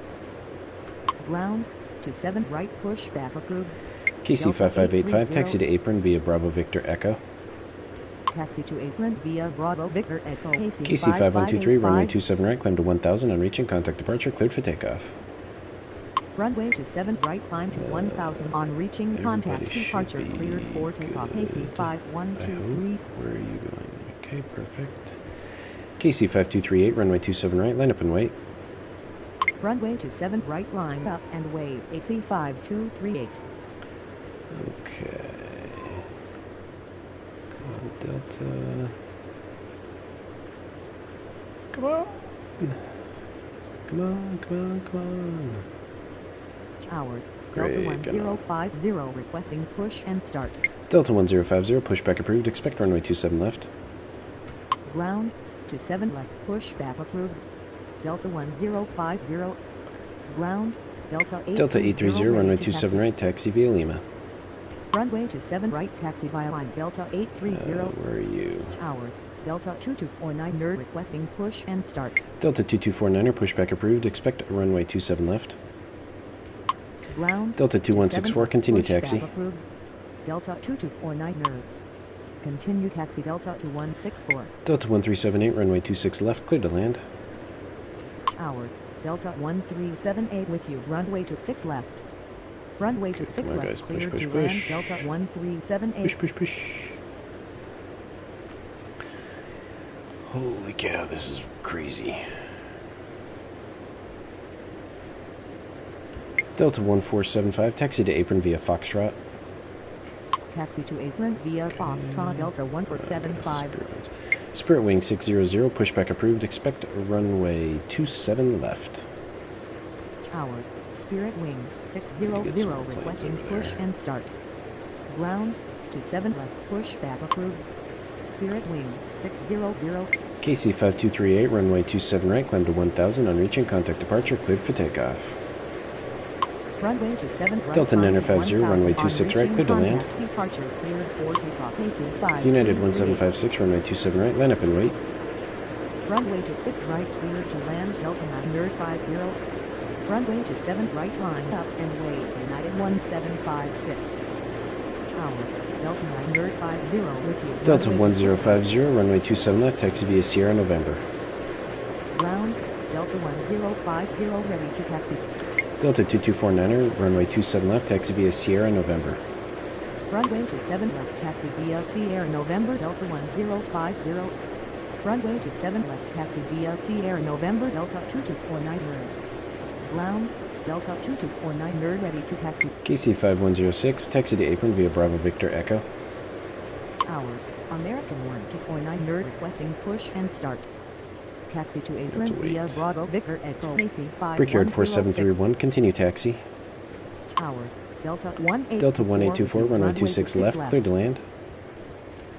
Ground, to 7 right, pushback approved. KC 5585, taxi to apron via Bravo Victor Echo. Taxi to apron via Bravo Victor Echo. KC 5123, runway 27 right, climb to 1000. On reaching, contact departure, cleared for takeoff. Runway to 7 right, climb to 1000. On reaching, contact Everybody departure, should cleared be for takeoff. AC good. 5123. Where are you going? Okay, perfect. KC 5238, runway 27 right, line up and wait. Runway to 7 right, line up and wait. AC 5238. Okay. Come on, Delta. Come on. Come on, come on, come on. Tower, Great, Delta 1050 requesting push and start. Delta 1050, pushback approved. Expect runway 27 left. Ground, to 7 left, pushback approved. Delta 1050. Ground, Delta 830. Delta 830, ready runway to 27 taxi. right, taxi via Lima. Runway to 7 right, taxi via line Delta 830. Where are you? Tower, Delta 2249 nerd requesting push and start. Delta 2249, pushback approved. Expect runway 27 left. Ground, Delta to 2164, 7 continue pushback taxi. approved. Delta 2249 nerd. Continue taxi Delta 2164. Delta 1378, runway 26 left, clear to land. Tower, Delta 1378 with you, runway to 6 left. Runway to 6 come on, left, guys, push, cleared push, to push. land Delta 1378. Push, push, push. Holy cow, this is crazy. Delta 1475, taxi to apron via Foxtrot. Taxi to apron via Foxtrot Delta 1475. Spirit Wing 600, pushback approved. Expect runway 27 left. Tower, Spirit Wings Need to get 600 some more planes requesting over push there. and start. Ground, to 7 left, pushback approved. Spirit Wings 600. KC 5238, runway 27 right, climb to 1000. On reaching, contact departure, cleared for takeoff. Runway to 7 right. Delta climb to 950, 1000. runway On 26 right, reaching, clear to land. contact departure, cleared for takeoff. AC 5. United 1756, runway 27 right, line up and wait. Runway to 6 right, cleared to land Delta 950. Runway to 7 right, line up and wait. United 1756. Tower, Delta 950 with you. Delta Runway to 6 right. 1050, runway 27 left, taxi via Sierra November. Ground, Delta 1050 ready to taxi. Delta 2249, runway 27 left, taxi via Sierra November. Runway to 7 left, taxi via Sierra November Delta 1050. Runway to 7 left, taxi via Sierra November Delta 2249 nerd. Ground, Delta 2249 nerd ready to taxi. KC 5106, taxi to apron via Bravo Victor Echo. Tower, American 1249 nerd requesting push and start. Taxi to apron via wait. Bravo Victor Echo AC 5106. Brickyard 4731, continue taxi. Tower, Delta 1824. Delta 1824, runway 26 left, clear to land.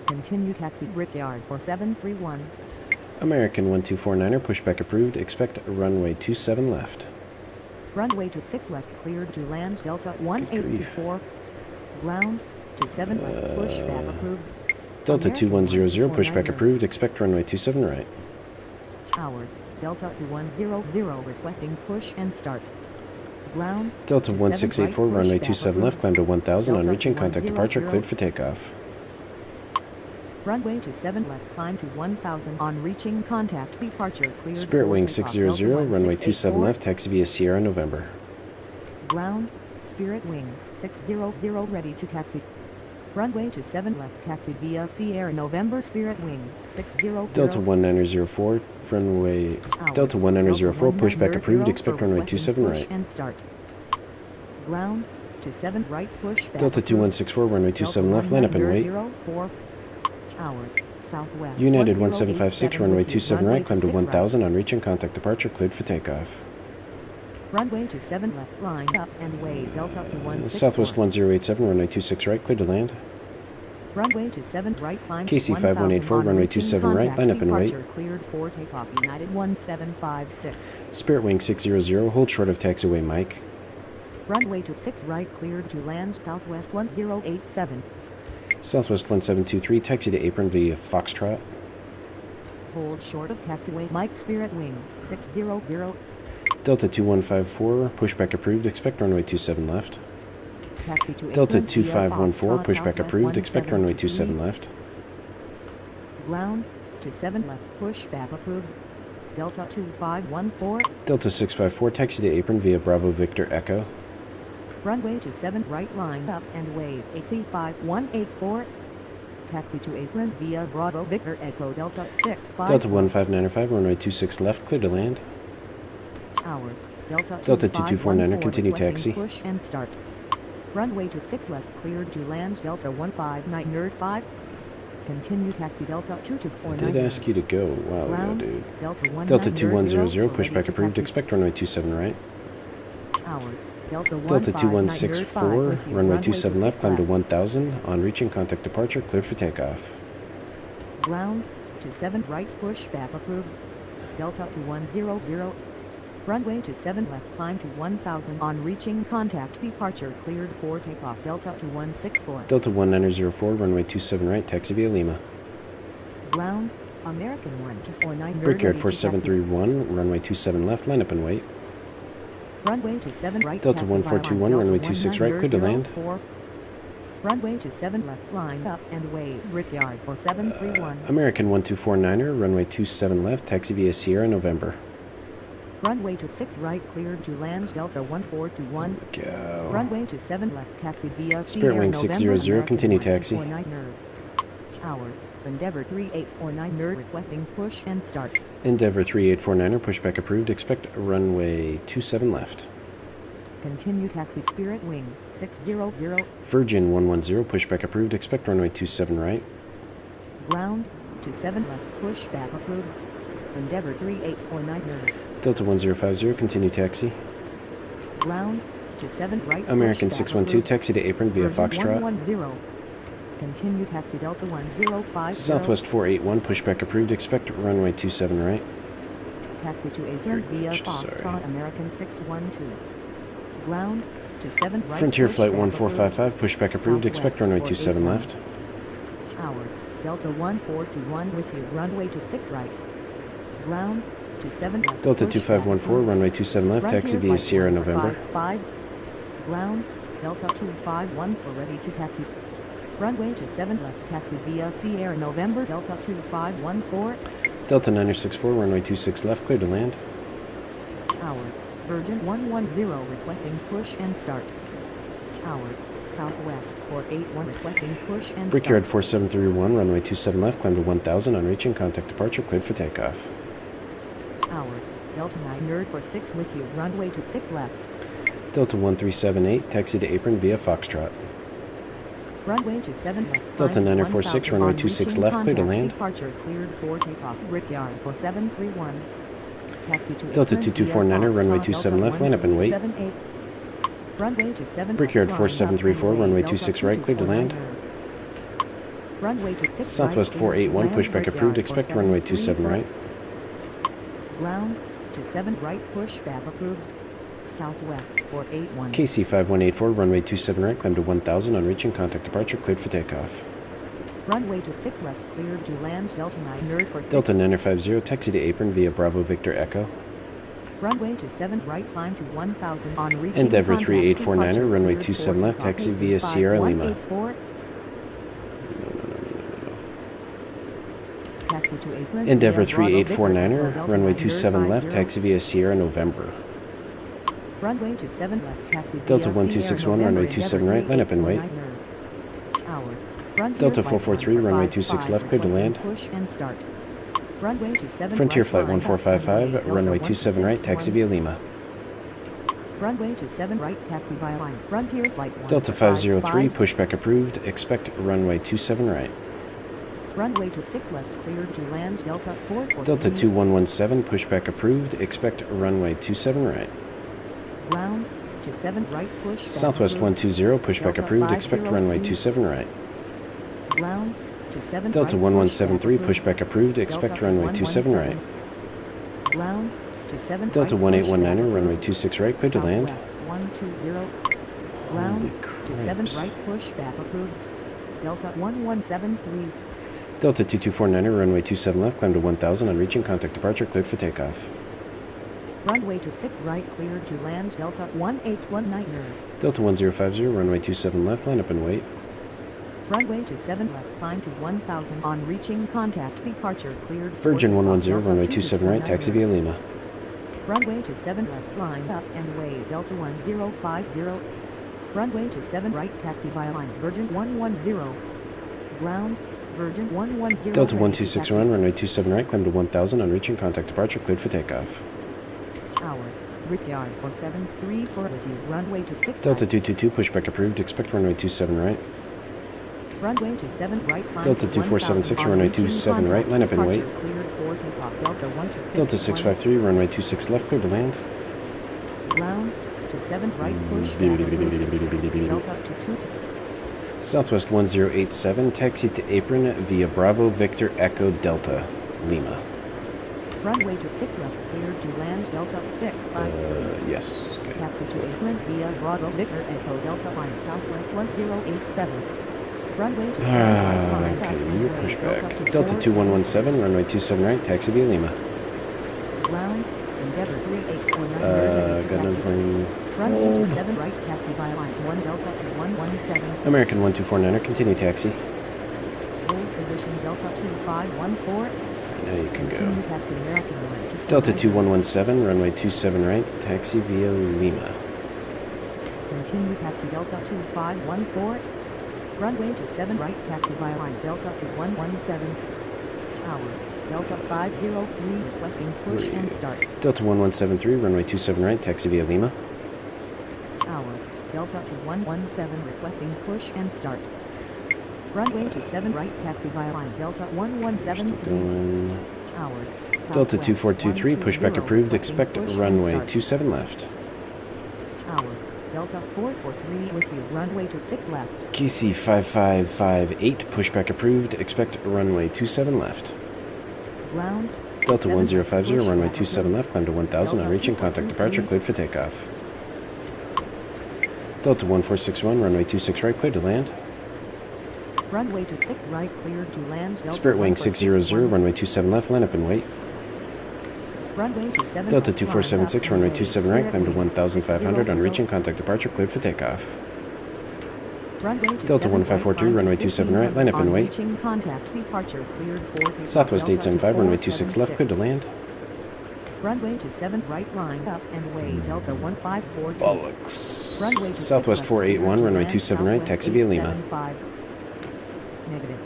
Continue taxi Brickyard 4731. American 1249, pushback approved. Expect runway 27 left. Runway to 6 left, cleared to land Delta 1824. Ground, to 7 left, pushback approved. Delta American 2100, 149 pushback approved. Expect runway 27 right. Tower, Delta 2100 requesting push and start. Ground. Delta 27 1684, right, runway push 27 back left, climb to 1000 on Delta reaching, contact 100. departure, cleared for takeoff. Runway 27 left, climb to 1000 on reaching, contact departure, cleared Spirit for Wing takeoff. 600, Delta runway 27 1684. left, taxi via Sierra, November. Ground. Spirit Wings 600 ready to taxi. Runway 27 left, taxi via Sierra, November. Spirit Wings 600. Delta 1904, runway Tower. Delta 1904, pushback 1900 approved, expect runway requesting 27 push right. and start. Ground. 27 right, push back Delta approved. 2164, runway 27 left, line up and wait. 1904. Tower. Southwest. United 1756, runway with you. 27 Runway right, climb to 26 right. 1000 on reaching, contact departure, cleared for takeoff. Runway 27 left, line up and wave. Delta 2164. Southwest 1087, runway 26 right, clear to land. Runway 27 right, climb to KC 5184, 1000 on runway reaching, 27 right, contact line up and wait. departure, cleared for takeoff. United 1756. Spirit Wing 600, hold short of taxiway Mike. Runway 26 right, cleared to land. Southwest 1087. Southwest 1723, taxi to apron via Foxtrot. Hold short of taxiway Mike. Spirit Wings 600. Delta 2154, pushback approved, expect runway 27 left. Taxi to Delta apron via 2514, Foxtrot, pushback Southwest approved, expect runway 27 173. left. Ground. 27 left, push back approved. Delta 2514. Delta 654, taxi to apron via Bravo Victor Echo. Runway 27 right, line up and wave. AC 5184. Taxi to apron via Bravo Victor Echo. Delta 65. Delta 1595, runway 26 left, clear to land. Tower. Delta 2249er, continue requesting taxi. Push and start. Runway 26 left, cleared to land. Delta 15905. Continue taxi. Delta 2249. I did ask you to go a while ago, Ground. dude. Delta Delta 1900, 2100, ready pushback to approved, taxi. expect runway 27 right. Tower. Delta Delta 2164, 2164, runway 27 left, climb to 1000. On reaching, contact departure, cleared for takeoff. Ground. 27 right, push back approved. Delta 2100. Runway 27 left, climb to 1000. On reaching, contact departure, cleared for takeoff. Delta 2164. Delta 1904, runway 27 right, taxi via Lima. Ground. American 1249. Brickyard 4731, runway 27 left, line up and wait. Runway 27 right. Delta taxi 1421, via runway Delta 26 right, clear to land. 1904. Runway 27 left, line up and wave. Brickyard 4731. American 1249er, runway 27 left, taxi via Sierra, November. Runway 26 right, cleared to land. Delta 1421. Go. Runway 27 left, taxi via Spirit Sierra, Wing November. 600, American continue taxi. 1249 Tower. Endeavor 3849 requesting push and start. Endeavor 3849er, pushback approved, expect runway 27 left. Continue taxi. Spirit Wings 600. Virgin 110, pushback approved, expect runway 27 right. Ground. 27 left, push back approved. Endeavor 3849 Delta 1050, continue taxi. Ground. 27 right. American push back 612, approved. taxi to apron via Virgin Foxtrot. 110. Continue taxi. Delta 1050. Southwest 481, pushback approved, expect runway 27 right. Taxi to apron via glitched, Foxtrot. sorry. American 612. Ground. 27 right. Frontier push Flight back 1455, pushback approved, expect runway 27 left. approved. Tower. Delta 1421 with you. Runway 26 right. Ground. 27 left. Delta push back 2514, approved. runway 27 left, taxi Frontier via Flight Sierra, November. 155. Ground. Delta 251 for ready to taxi. Runway 27 left, taxi via Sierra, November. Delta 2514. Delta 964, runway 26 left, clear to land. Tower. Virgin 110 requesting push and start. Tower. Southwest 481 requesting push and Brickyard start. 4731, runway 27 left, climb to 1000. On reaching, contact departure, cleared for takeoff. Tower. Delta 946 with you. Runway 26 left. Delta 1378, taxi to apron via Foxtrot. Runway 27 left. Delta climb to 946, 1000 runway on 26 reaching, left, clear to contact land. Departure cleared for takeoff. Brickyard 4731. Taxi to Delta apron 2249er, via runway Foxtrot, 27 Delta left, line up and wait. 1378. Runway 27 Brickyard left, 4734, line up and runway wait. 26 Delta right, clear to land. 2249. Runway 26 Southwest right, cleared to 481, land. pushback Brickyard approved, expect runway 27 4734. right. Ground. 27 right, push back approved. Southwest 481. KC 5184, runway 27 right, climb to 1000. On reaching, contact departure, cleared for takeoff. Runway to 6 left, cleared to land Delta 9 nerd for 6. Delta 950, taxi to apron via Bravo Victor Echo. Runway to 7 right, climb to 1000 on reaching Endeavor contact 3849er, departure, runway cleared 27 left, for taxi takeoff, via Sierra Lima. 5184. Taxi to apron. Endeavor via Bravo Victor 3849er, Echo, runway Delta 27 left, 950. taxi via Sierra November. Runway to 7 left, taxi Delta via 1261, Sierra runway November, 27 right, line up and wait. Tower. Frontier Delta flight 443, runway 145, 26 left, clear to land. Push and start. Runway to 7 Frontier right, flight line up 1455, and wait. runway Delta 27 right, taxi 161. via Lima. Runway to 7 right, taxi via line. Frontier flight Delta 155. 503, pushback approved, expect runway 27 right. Runway to 6 left, cleared to land Delta 443. Delta 2117, pushback approved, expect runway 27 right. Ground to 7 right, push. Southwest 120, pushback Delta approved, expect runway 503. 27 right. Ground to 7 Delta right, 1173, push, pushback approved, expect Delta runway 27 right. 117. Ground to 7 Delta right, 1819er, runway 26 right, clear to land. Southwest 120. Holy Ground to 7 cripes. right, push back approved. Delta 1173. Delta 2249er, runway 27 left, climb to 1000 on reaching contact departure, cleared for takeoff. Runway to 6 right, cleared to land Delta 1819er. Delta 1050, runway 27 left, line up and wait. Runway to 7 left, climb to 1000 on reaching contact departure, cleared. Virgin for 110, Delta runway 27 right, taxi 2249er. via Lima. Runway to 7 left, line up and way Delta 1050. Runway to 7 right, taxi via line Virgin 110. Ground, Virgin 110. Delta ready to 1261, taxi. runway 27 right, climb to 1000 on reaching contact departure, cleared for takeoff. Tower, Brickyard 4734 with you. Runway to 6 Delta left. 222, pushback approved, expect runway 27 right. Runway to 7 right, climb Delta to 2476, 1000 on runway reaching 27 right, contact line up and wait. departure, cleared for takeoff. Delta 126. Delta 653, runway 26 left, clear to land. Ground to 7 right, push back approved. Delta to 2. Southwest 1087, taxi to apron via Bravo Victor Echo Delta, Lima. Runway to 6 left, cleared to land Delta 653. Yes. Okay. Taxi to apron via Bravo Victor Echo Delta line Southwest 1087. Runway to 7 right, line up Okay, and your way pushback. Delta Delta 2117, runway 27 right, taxi via Lima. Ground, Endeavor 3849. Got another plane. Runway to 7 right, taxi by line 1 Delta to 117. American 1249er, continue taxi. Hold position Delta 2514. Now you can Continue go. taxi American 124. Delta 2117, runway 27 right, taxi via Lima. Continue taxi Delta 2514. Runway to 7 right, taxi by line Delta to 117. Tower, Delta 503, requesting push and start. Delta 1173, runway 27 right, taxi via Lima. Tower, Delta to 117, requesting push and start. Runway to 7 right, taxi via line Delta Still 1173. going. Tower, Delta Southwest 2423, pushback 120, approved, requesting expect push and runway start. 27 left. Tower, Delta 443 with you, runway to 6 left. KC 5558, pushback approved, expect runway 27 left. Ground, Delta 7 1050, push runway back 27 left, climb to 1000 on Delta reaching contact 243. departure, cleared for takeoff. Delta 1461, runway 26 right, cleared to land. Runway to 6 right, cleared to land. Delta Spirit Wing 600, 1461. runway 27 left, line up and wait. Runway to 7 Delta left, 2476, line up runway and wait. 27 right, climb to Spirit Wing 1500 on 600. reaching contact departure, cleared for takeoff. Runway to Delta 7 right, 1542, climb to runway 27 right, line up and on wait. reaching contact departure, cleared for takeoff. Southwest Delta to 875, runway 26 left, cleared to 476. land. Runway to 7 right, line up and way Delta 1542. Bollocks. Runway to 6 Southwest left, 481, cleared to runway land, 27 right, Southwest taxi via Lima. 875. Negative.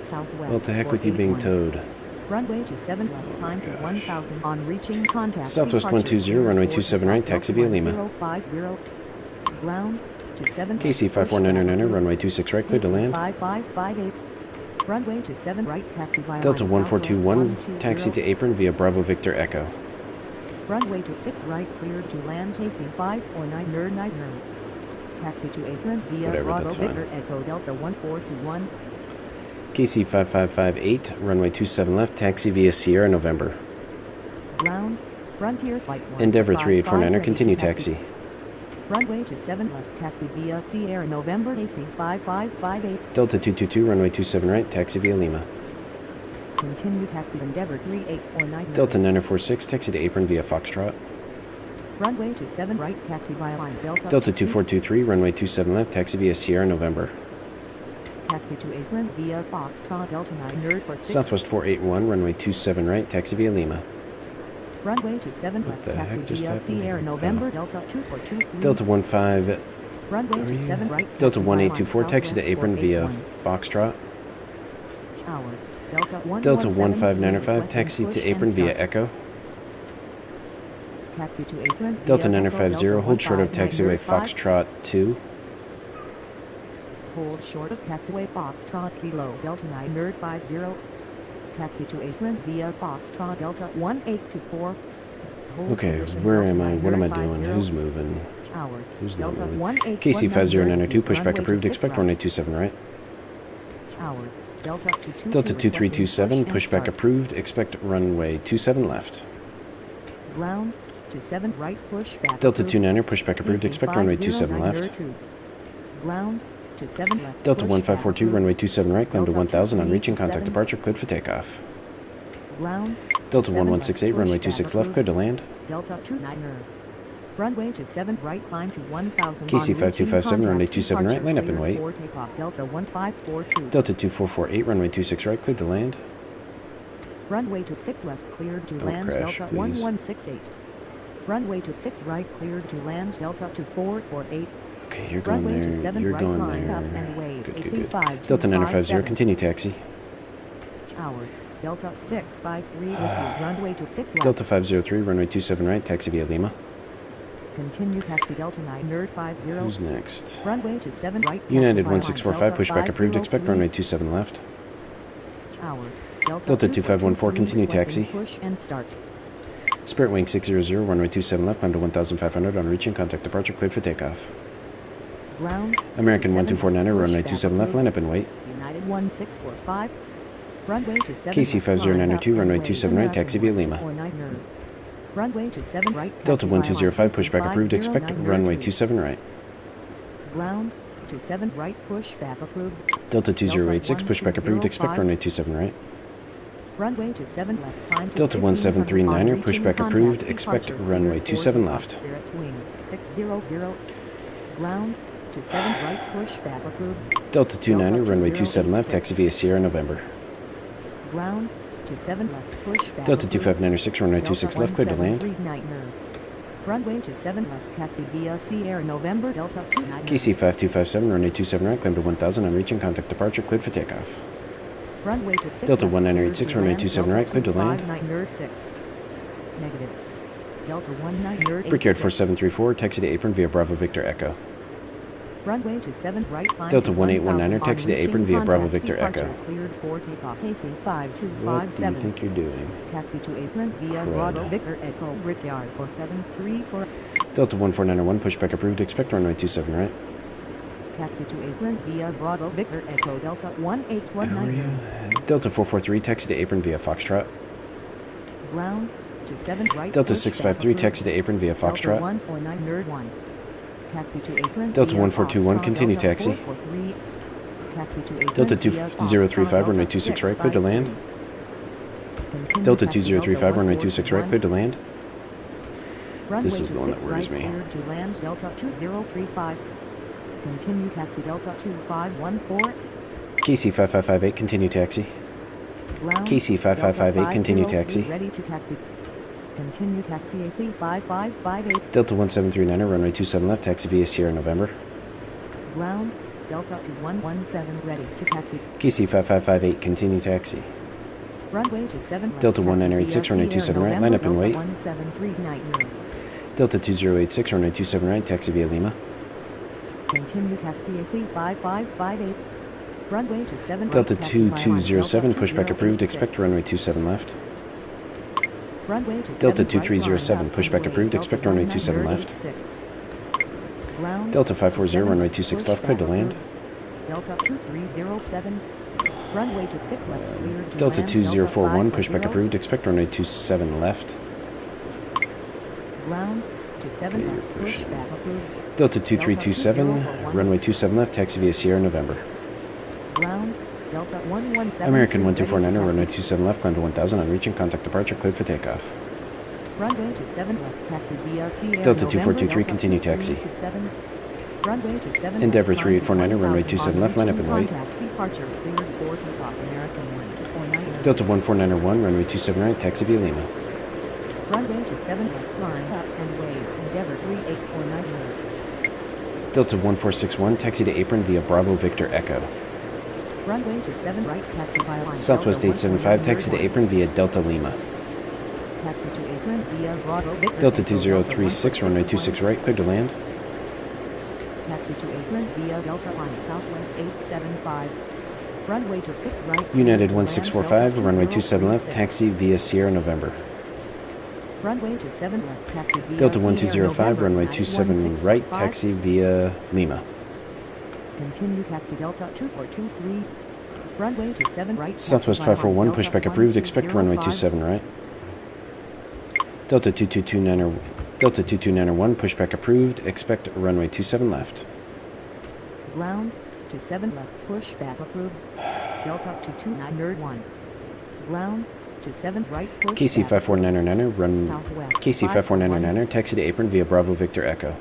Southwest Well, to heck with you being 481. towed. Runway to 7 left, climb to gosh. 1000 on reaching contact. Southwest departure, 120, cleared runway for 27 right, takeoff, taxi Delta via Lima. 1050. Ground to 7 KC 5499er, runway 26 right, cleared to land. 5558. Runway to 7 right, taxi via Delta line, 1421, Southwest taxi 120. to apron via Bravo Victor Echo. Runway to 6 right, cleared to land, taxi 549er. Taxi to apron via Whatever, Bravo that's fine. Victor Echo Delta 1421. KC 5558, runway 27 left, taxi via Sierra November. Ground, Frontier Flight 1. Endeavor 3849er, continue taxi. Runway to 7 left, taxi via Sierra November AC 5558. Delta 222, runway 27 right, taxi via Lima. Continue taxi Endeavor 3849. Delta 9046, taxi to apron via Foxtrot. Runway to 7 right, taxi via line Delta 2423, runway 27 left, taxi via Sierra November. Taxi to apron via Foxtrot Delta 9 Nerd for 6. Southwest 481, runway 27 right, taxi via Lima. Runway to 7 left, taxi via Sierra November Delta 2423. Delta 15. Runway to 7 right, Delta taxi 1824, taxi to Southwest apron via 481. Foxtrot. Tower. Delta 1595, taxi to apron via Echo. Taxi to apron Delta via 950, Echo, hold short of taxiway 5. Foxtrot 2. Hold short of taxiway Foxtrot Kilo Delta 9 Nerd 50. Taxi to apron via Foxtrot Delta 1824. Hold Okay, position where Delta am I? 9 What am I Nerd doing? 50. Who's moving? Tower. Who's not Delta moving? 1819 KC 50902, pushback runway to approved, 6 expect right. runway 27 right. Tower. Delta 222 Delta 2327, push and pushback start. approved, expect runway 27 left. Ground to 7 right, push back. Delta approved. 29er, pushback approved, AC expect runway 27 509 left. 2. Ground to 7 left. Delta push 1542, back runway 27 right, climb to Delta 1000 on reaching, contact 2327. departure, cleared for takeoff. Ground. Delta 7 1168, left, runway push 26 back left, cleared to land. Delta 29er. Runway to 7 right, climb to 1000. KC on 5257, reaching, runway contact 27 right, departure, line up and cleared wait. for takeoff. Delta 1542. Delta 2448, runway 26 right, cleared to land. Runway to 6 left, cleared to Don't land. crash, Delta please. 1168. Runway to 6 right, cleared to land. Delta 2448. Okay, you're going Runway to there, 7 you're right, going line up there. and wave. Good, AC good, good. 5257. Delta 950, continue taxi. Tower. Delta 653 with you. Runway to 6 left. Delta 503, runway 27 right, taxi via Lima. Continue taxi Delta 9 Nerd 50. Who's next? Runway to 7 right. taxi United via line. 1645, Delta pushback approved, expect 503. runway 27 left. Tower. Delta 2514, continue taxi. Push and start. Spirit Wing 600, runway 27 left, climb to 1500 on reaching, contact departure, cleared for takeoff. Ground. American to 7 1249er, right, runway push 27 back left, approved. line up and wait. United 1645. Runway to 7 KC left, 5092, line up runway and 27 wave. right, taxi via Lima. 249er. Runway to 7 right. taxi Delta via line. 1205, pushback approved, expect 509er runway 2. 27 right. Ground to 7 right, push back approved. Delta 2086, pushback approved, expect runway 27 right. Runway to 7 left, climb to Delta 1500 1739er, on reaching, pushback contact approved, expect departure, runway cleared for 27 takeoff. left. Spirit Wings 600. Ground to 7 right, push back approved. Delta 29er, runway 27 left, taxi via Sierra November. Ground to 7 left, push back Delta approved. 2596, runway 26 left, cleared to land. 1739er. Runway to 7 left, taxi via Sierra November, Delta 29er. KC 5257, runway 27 right, climb to 1000 on reaching, contact departure, cleared for takeoff. Runway to 6 Delta left, 1986, cleared to runway land. 27 Delta right, cleared to land. 259er 6. Negative. Delta 19er Brickyard 86. 4734, taxi to apron via Bravo Victor Echo. Runway to 7 right, climb Delta to 1819er, 1000 on taxi to reaching, apron via Bravo contact Victor departure, Echo. Cleared for takeoff. AC What do you 5257. think you're doing? Taxi to apron via Crud. Bravo Victor Echo. Brickyard 4734. Delta 14901, pushback approved, expect runway 27 right. Taxi to apron via Bravo Victor Echo. Delta How are 1819. you? Delta 443, taxi to apron via Foxtrot. Ground to 7 right. Delta push 653, back taxi to apron via Delta Foxtrot. 149 Nerd 1. Taxi to apron Delta via 1421, Foxtrot. continue Delta taxi. 443. Taxi to apron Delta via 2035, Foxtrot. runway Delta 26 right, clear to land. 653. Continue Delta taxi 2035, runway 26 right, 141. clear to land. Runway This is to the one 6 that worries right, me. cleared to land. Delta 2035. Continue taxi Delta 2514. KC 5558, continue taxi. Ground. KC 5558, Delta continue 503, taxi. Ready to taxi. Continue taxi AC 5558. Delta 1739er, runway 27 left, taxi via Sierra November. Ground. Delta 2117 ready to taxi. KC 5558, continue taxi. Runway to 7 left. Delta taxi 1986, via runway 27 right, Sierra line up and November, wait. Delta 1739. Delta 2086, runway 27 right, taxi via Lima. Continue taxi AC 5558. Runway to 7 Delta right. taxi via line. 2207, Delta pushback approved, 2086. expect runway 27 left. Runway to Delta 7 right, 2307, line up pushback and approved, wait. expect Delta runway 27 left. 1986. Ground. Delta 540, 7, runway 26 left, clear to pushback land. approved. Delta 2307. Runway to 6 left, cleared to Delta land. 2041, Delta pushback 540. approved, expect runway 27 left. Ground to 7 Okay, left, you're push pushing. back approved. Delta 2327, runway 27 left, taxi via Sierra, November. Ground, Delta 117. American 1249, runway 27 left, climb to 1000, on reaching, contact departure, cleared for takeoff. Runway to 7 left, taxi via Sierra, Delta November, 2423, continue taxi. 7. Runway to 7 Endeavor left, 3849, runway 27 left, line up and wait. Contact departure cleared for takeoff, American 1249. Delta 14901, runway 27 right, taxi via Lima. Runway to 7 left, line up and wait, Endeavor 3849. Delta 1461, taxi to apron via Bravo Victor Echo. Runway to 7 right, taxi via line Southwest Delta 875, taxi to 149. apron via Delta Lima. Taxi to apron via Bravo Victor Delta Echo, 2036, runway 161. 26 right, clear to land. Taxi to apron via Delta line Southwest 875. Runway to 6 right. United clear to land, 1645, Delta runway 27 left, 2036. taxi via Sierra, November. Runway to 7 left, taxi via Delta Sierra, 1205, November, runway United 27 right, 1645. taxi via Lima. Continue taxi Delta 2423. Runway to 7 right. Southwest taxi via 541, Delta pushback approved, expect runway 1205. 27 right. Delta 222901, pushback approved, expect runway 27 left. Ground to 7 left, pushback approved. Delta 22901. Ground to 7 right, pushback KC 5499er, run Southwest KC 5499er, taxi to apron via Bravo Victor Echo.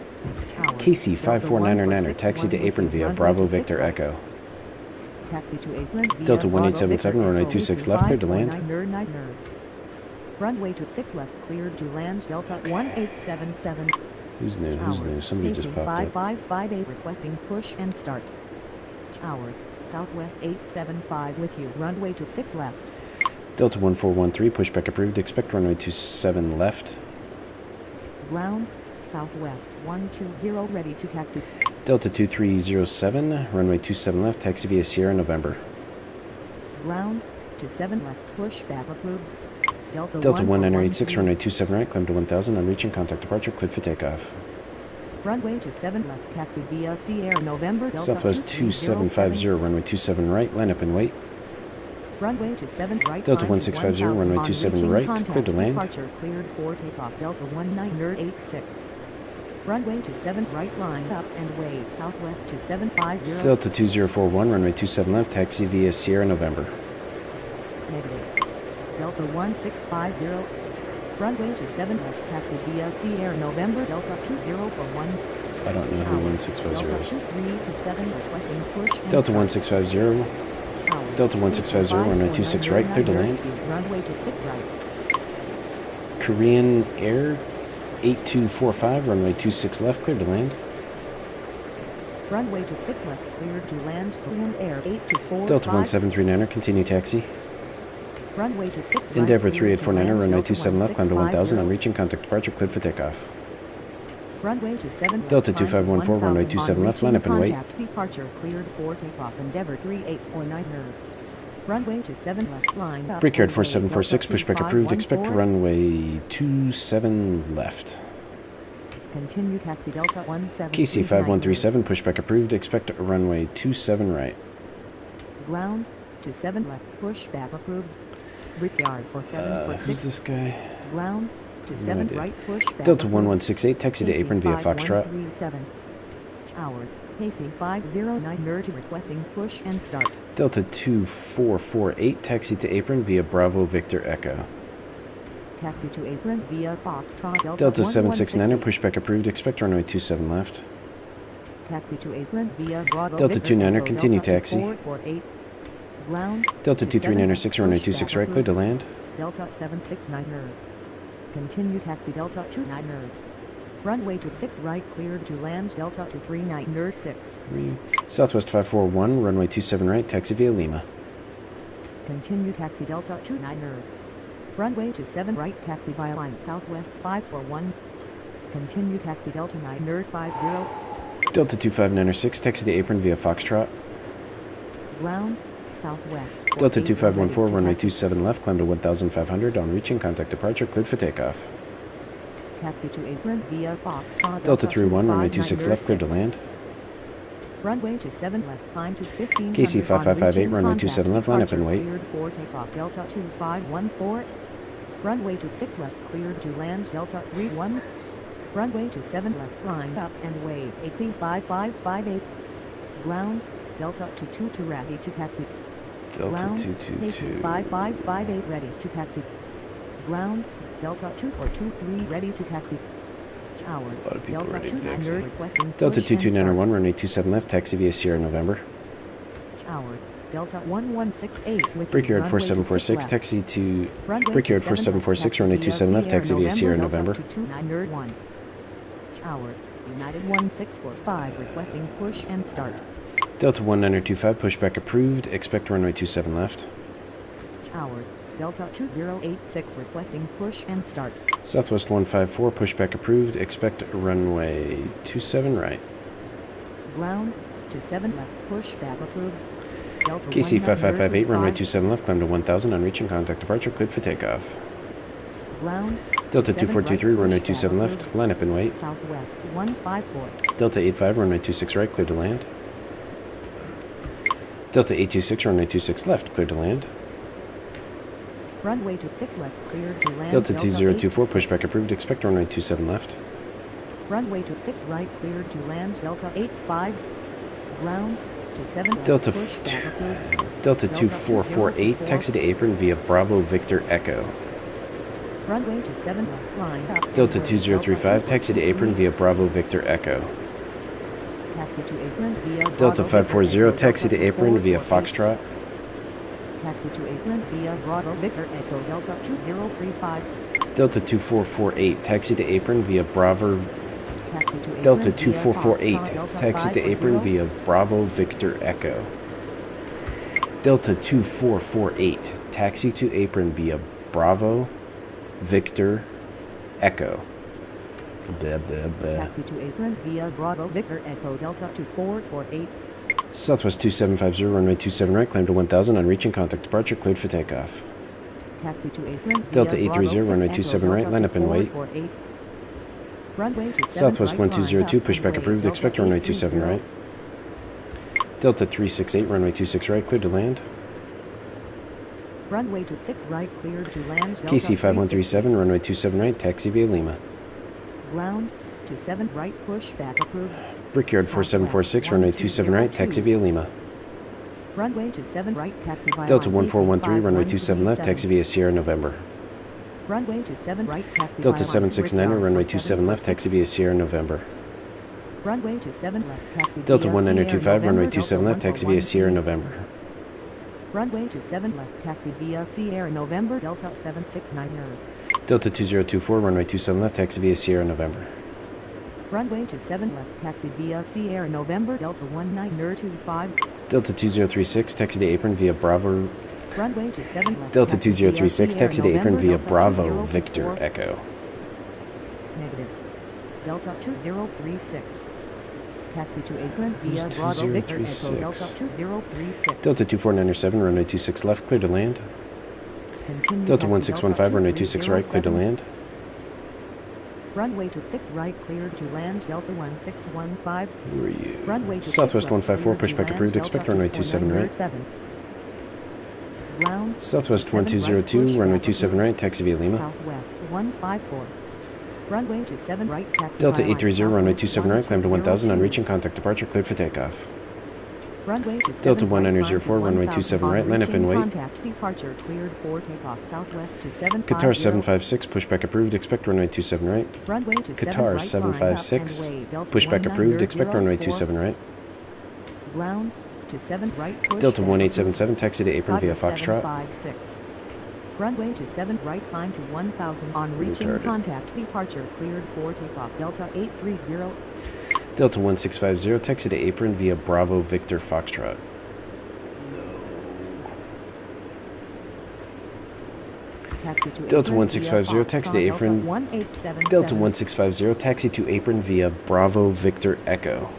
Tower, KC Delta 5499er, taxi to 1461 apron via runway Bravo to 6 Victor left. Echo. Taxi to apron via Delta Bravo 1877, Victor runway Echo 26 left, clear to land. 549er. Runway to 6 left, cleared to land. Delta 1877. Who's new? Who's Tower, new? Somebody just pacing popped up. 5558 requesting push and start. Tower, Southwest 875 with you. Runway to 6 left. Delta 1413, pushback approved, expect runway 27 left. Ground, Southwest 120 ready to taxi. Delta 2307, runway 27 left, taxi via Sierra, November. Ground to 7 left, push back approved. Delta 1986, runway 27 right, climb to 1000, on reaching, contact departure, cleared for takeoff. Runway to 7 left, taxi via Sierra, November. Delta Southwest 2750, runway 27 right, line up and wait. Runway to 7 right. Delta climb to 1650, 1000, runway on 27 reaching, right, contact cleared to land. Departure cleared for takeoff. Delta 1986. Runway to 7 right, line up and wait. Southwest 2750. Delta 2041, runway 27 left, taxi via Sierra, November. Negative. Delta 1650. Runway to 7 left, taxi via Sierra, November. Delta 2041. I don't know who 1650 Delta is. 2327 requesting push and Delta start. 1650, Tower, Delta 1650, runway 26 right, clear to land. Runway to 6 right. Korean Air 8245, runway 26 left, clear to land. Runway to 6 left, cleared to land. Korean Air 8245. Delta 1739er, continue taxi. Runway to 6 right. Endeavor cleared to 3849er, land. runway Delta 27 left, climb to 1000, on 1650. reaching, contact departure, cleared for takeoff. Runway to 7 left. Delta climb to 2514, runway 1000, 27 on left, line up and reaching, wait. contact departure cleared for takeoff. Endeavor 3849er. Runway to 7 left, line up. Brickyard and wait. 4746, Delta pushback approved, expect 2514. runway 27 left. Continue taxi Delta 17. KC 5137, pushback approved, expect runway 27 right. Ground to 7 left, push back approved. Brickyard for 746. Who's this guy? Ground to No 7 idea. right, push back Delta approved. 1168, taxi to apron via Foxtrot. 5137. Tower, Pacing 509 to requesting push and start. Delta 2448, taxi to apron via Bravo Victor Echo. Taxi to apron via Foxtrot. Delta 769er, 1168. pushback approved, expect runway 27 left. Taxi to apron via Bravo Delta Victor 29er, Echo. continue Delta taxi. 2448. Ground Delta to 7 2396, runway push 26 back right, clear to approved. land. Delta 769er. Continue taxi Delta 29er. Runway to 6 right, cleared to land. Delta 239er 6. Southwest 541, runway 27 right, taxi via Lima. Continue taxi Delta 29er. Runway to 7 right, taxi via line Southwest 541. Continue taxi Delta 9er 50. Delta 25906, taxi to apron via Foxtrot. Ground Southwest. Delta 48, 2514, runway taxi. 27 left, climb to 1500, on reaching, contact departure, cleared for takeoff. Taxi to apron via Foxtrot. Delta 31, runway 26 left, clear to 6. land. Runway to 7 left, climb to 15. KC 5558, runway 27 left, line up and wait. Cleared for takeoff. Delta 2514. Runway to 6 left, cleared to land. Delta 31. Runway 27 left, line up and wait, AC 5558. Ground, Delta 222 ready to taxi. Delta Ground, 222. 5558 ready to taxi. Ground, Delta 2423 ready to taxi. Tower, A lot of people Delta ready to 29 taxi. requesting Delta push and 2291, runway 27 left, taxi via Sierra November. start. Tower, Delta 1168 with Brickyard runway 4746, 26 taxi to Runway Brickyard 27 left, 4746, taxi runway via 27 left, taxi via Sierra November. Delta 229 Tower, United 1645 requesting push and start. Delta 1925, pushback approved, expect runway 27 left. Tower, Delta 2086 requesting push and start. Southwest 154, pushback approved, expect runway 27 right. Ground, 27 left, push back approved. Delta KC 5558, runway 25. 27 left, climb to 1000, on reaching contact departure, cleared for takeoff. Ground, Delta 27 2423, right, runway push 27 back left, approved. line up and wait. Southwest 154. Delta 85, runway 26 right, clear to land. Delta 826, runway 26 left, clear to land. Runway 26 left, cleared to land. Delta 2024, 86. pushback approved, expect runway 27 left. Runway 26 right, cleared to land. Delta 85. Ground, 27 left, Delta push back approved. Delta 2448, taxi to apron via Bravo Victor Echo. Runway 27 left, line up. Delta and wait. 2035, taxi to apron via Bravo Victor Echo. Taxi to apron via Delta Bravo 540, Victor Echo. taxi to Delta apron via 448. Foxtrot. Taxi to apron via Bravo Victor Echo. Delta 2035. Delta 2448, taxi to apron via Bravo. Taxi to apron Delta via 2448, Foxtrot. Delta taxi to apron 540. via Bravo Victor Echo. Delta 2448, taxi to apron via Bravo Victor Echo. Blah, blah, blah. Taxi to apron via Bravo Victor Echo. Delta 2448. Southwest 2750, runway 27 right, climb to 1000, on reaching contact departure, cleared for takeoff. Taxi to apron Delta via 830, Bravo runway 6 27 Echo. right, Delta line up and wait. 2448. Runway 27 Southwest right, 1202, line up pushback and approved, wait. expect Delta runway 27 830. right. Delta 368, runway 26 right, cleared to land. Runway 26 right, cleared to land. Delta KC 5137, runway 27 right, taxi via Lima. Ground, 27 right, push back approved. Brickyard 4746, runway 27 right, taxi via Lima. Runway 27 right, taxi via Delta line 1413, runway 27 left, taxi via Sierra November. Runway 27 right, taxi Delta via line 769, runway 27 27 left, taxi via Sierra November. Runway 27 left, taxi Delta via 1925, Sierra runway November. 27 left, taxi via Sierra November. Runway 27 left, taxi via Sierra November. Delta 769 Delta 2024, runway 27 left, taxi via Sierra November. Runway 27 left, taxi via Sierra November. Delta 1925. Delta 2036, taxi to apron via Bravo. Runway 27 left. Delta taxi via 2036, Sierra taxi to apron November, via Delta Bravo 2034. Victor Echo. Negative. Delta 2036. Taxi to apron via Bravo Victor Echo. 2036? Delta 2036. Delta 2497, runway 26 left, clear to land. Continue Delta taxi 1615, runway 26 right, clear to 2307. land. Runway 26 right, cleared to land. Delta 1615. Who are you? Runway to Southwest 6 left, 154, cleared to pushback land. approved, Delta expect runway 27 right. 2497. Ground. Southwest 27 right, 1202, push runway back 27 right, taxi via Lima. Southwest 154. Runway 27 right, taxi Delta via line. 830, runway Southwest 27 right, climb to 1000, on 1202. reaching contact departure, cleared for takeoff. Runway 27 Delta right, 1904, climb to runway 1000, 27 on right, line up and reaching wait. Contact departure cleared for takeoff. Southwest 2750. Qatar 756, pushback approved, expect runway 27 right. Runway 27 Qatar right, 756, line up and wait. Delta pushback approved, expect runway 1904. 27 right. Ground 27 right, push Delta back 1877, taxi to apron via Qatar Foxtrot. 756. Runway 27 right, climb to 1000, on reaching Retarded. contact departure cleared for takeoff. Delta 830. Delta 1650, taxi to apron via Bravo Victor Foxtrot. Taxi to Delta apron 1650, via taxi to Foxtrot. apron. Delta 1877. Delta 1650, taxi to apron via Bravo Victor Echo.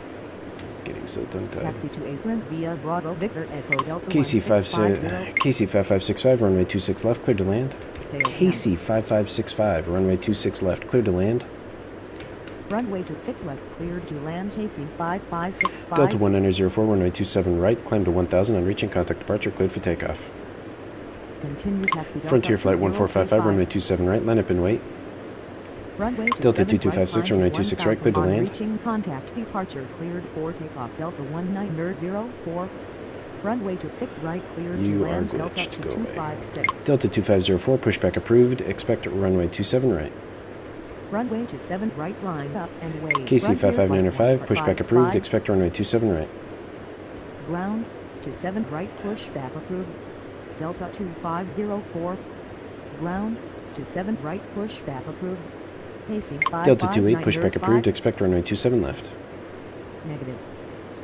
Getting so tongue-tied. Taxi to apron via Bravo Victor Echo. Delta KC 1650. KC 5565, runway 26 left, clear to land. Sail KC 5565, runway 26 left, clear to land. Runway 26 left, cleared to land. KC 5565. Delta 1904, runway 27 right, climb to 1000, on reaching contact departure, cleared for takeoff. Continue taxi Delta Frontier Flight 1455, 2035. runway 27 right, line up and wait. Runway to Delta 7 2256, right, runway climb to 26 right, clear to 1000 on land. reaching contact departure cleared for takeoff Delta 1904. Runway to 6 right, cleared to You are land Delta glitched. Go away. 2256. Delta 2504, pushback approved. Expect runway 27 right. Runway to 7 right, line up and away. KC Frontier 5595, flight pushback 155. approved. Expect runway 27 right. Ground to 7 right, pushback approved. Delta 2504. Ground to 7 right, pushback approved. Pacing Delta 28, 559 pushback approved. Expect runway 27 left. Negative.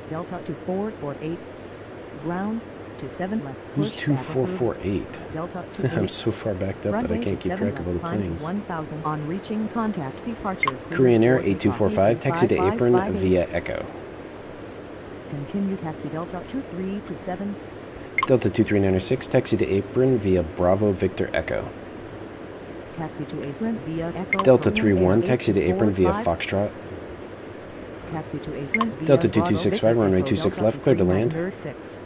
Delta 2448. Ground to 7 left. Who's pushback approved. 2448? Delta I'm 28. so far backed up that I Runway can't to keep 7 track of all the left, climb to planes. 1000 on reaching contact departure. Korean Air cleared for takeoff. 8245, taxi to apron 5558. via Echo. Continue taxi Delta 2327. Delta 23906, taxi to apron via Bravo Victor Echo. Taxi to apron via Echo. Delta Korean 31, Air taxi to apron via 8245. Foxtrot. Taxi to apron via Delta Bravo 2265, Victor runway Echo 26 Delta left, clear to land. 3906.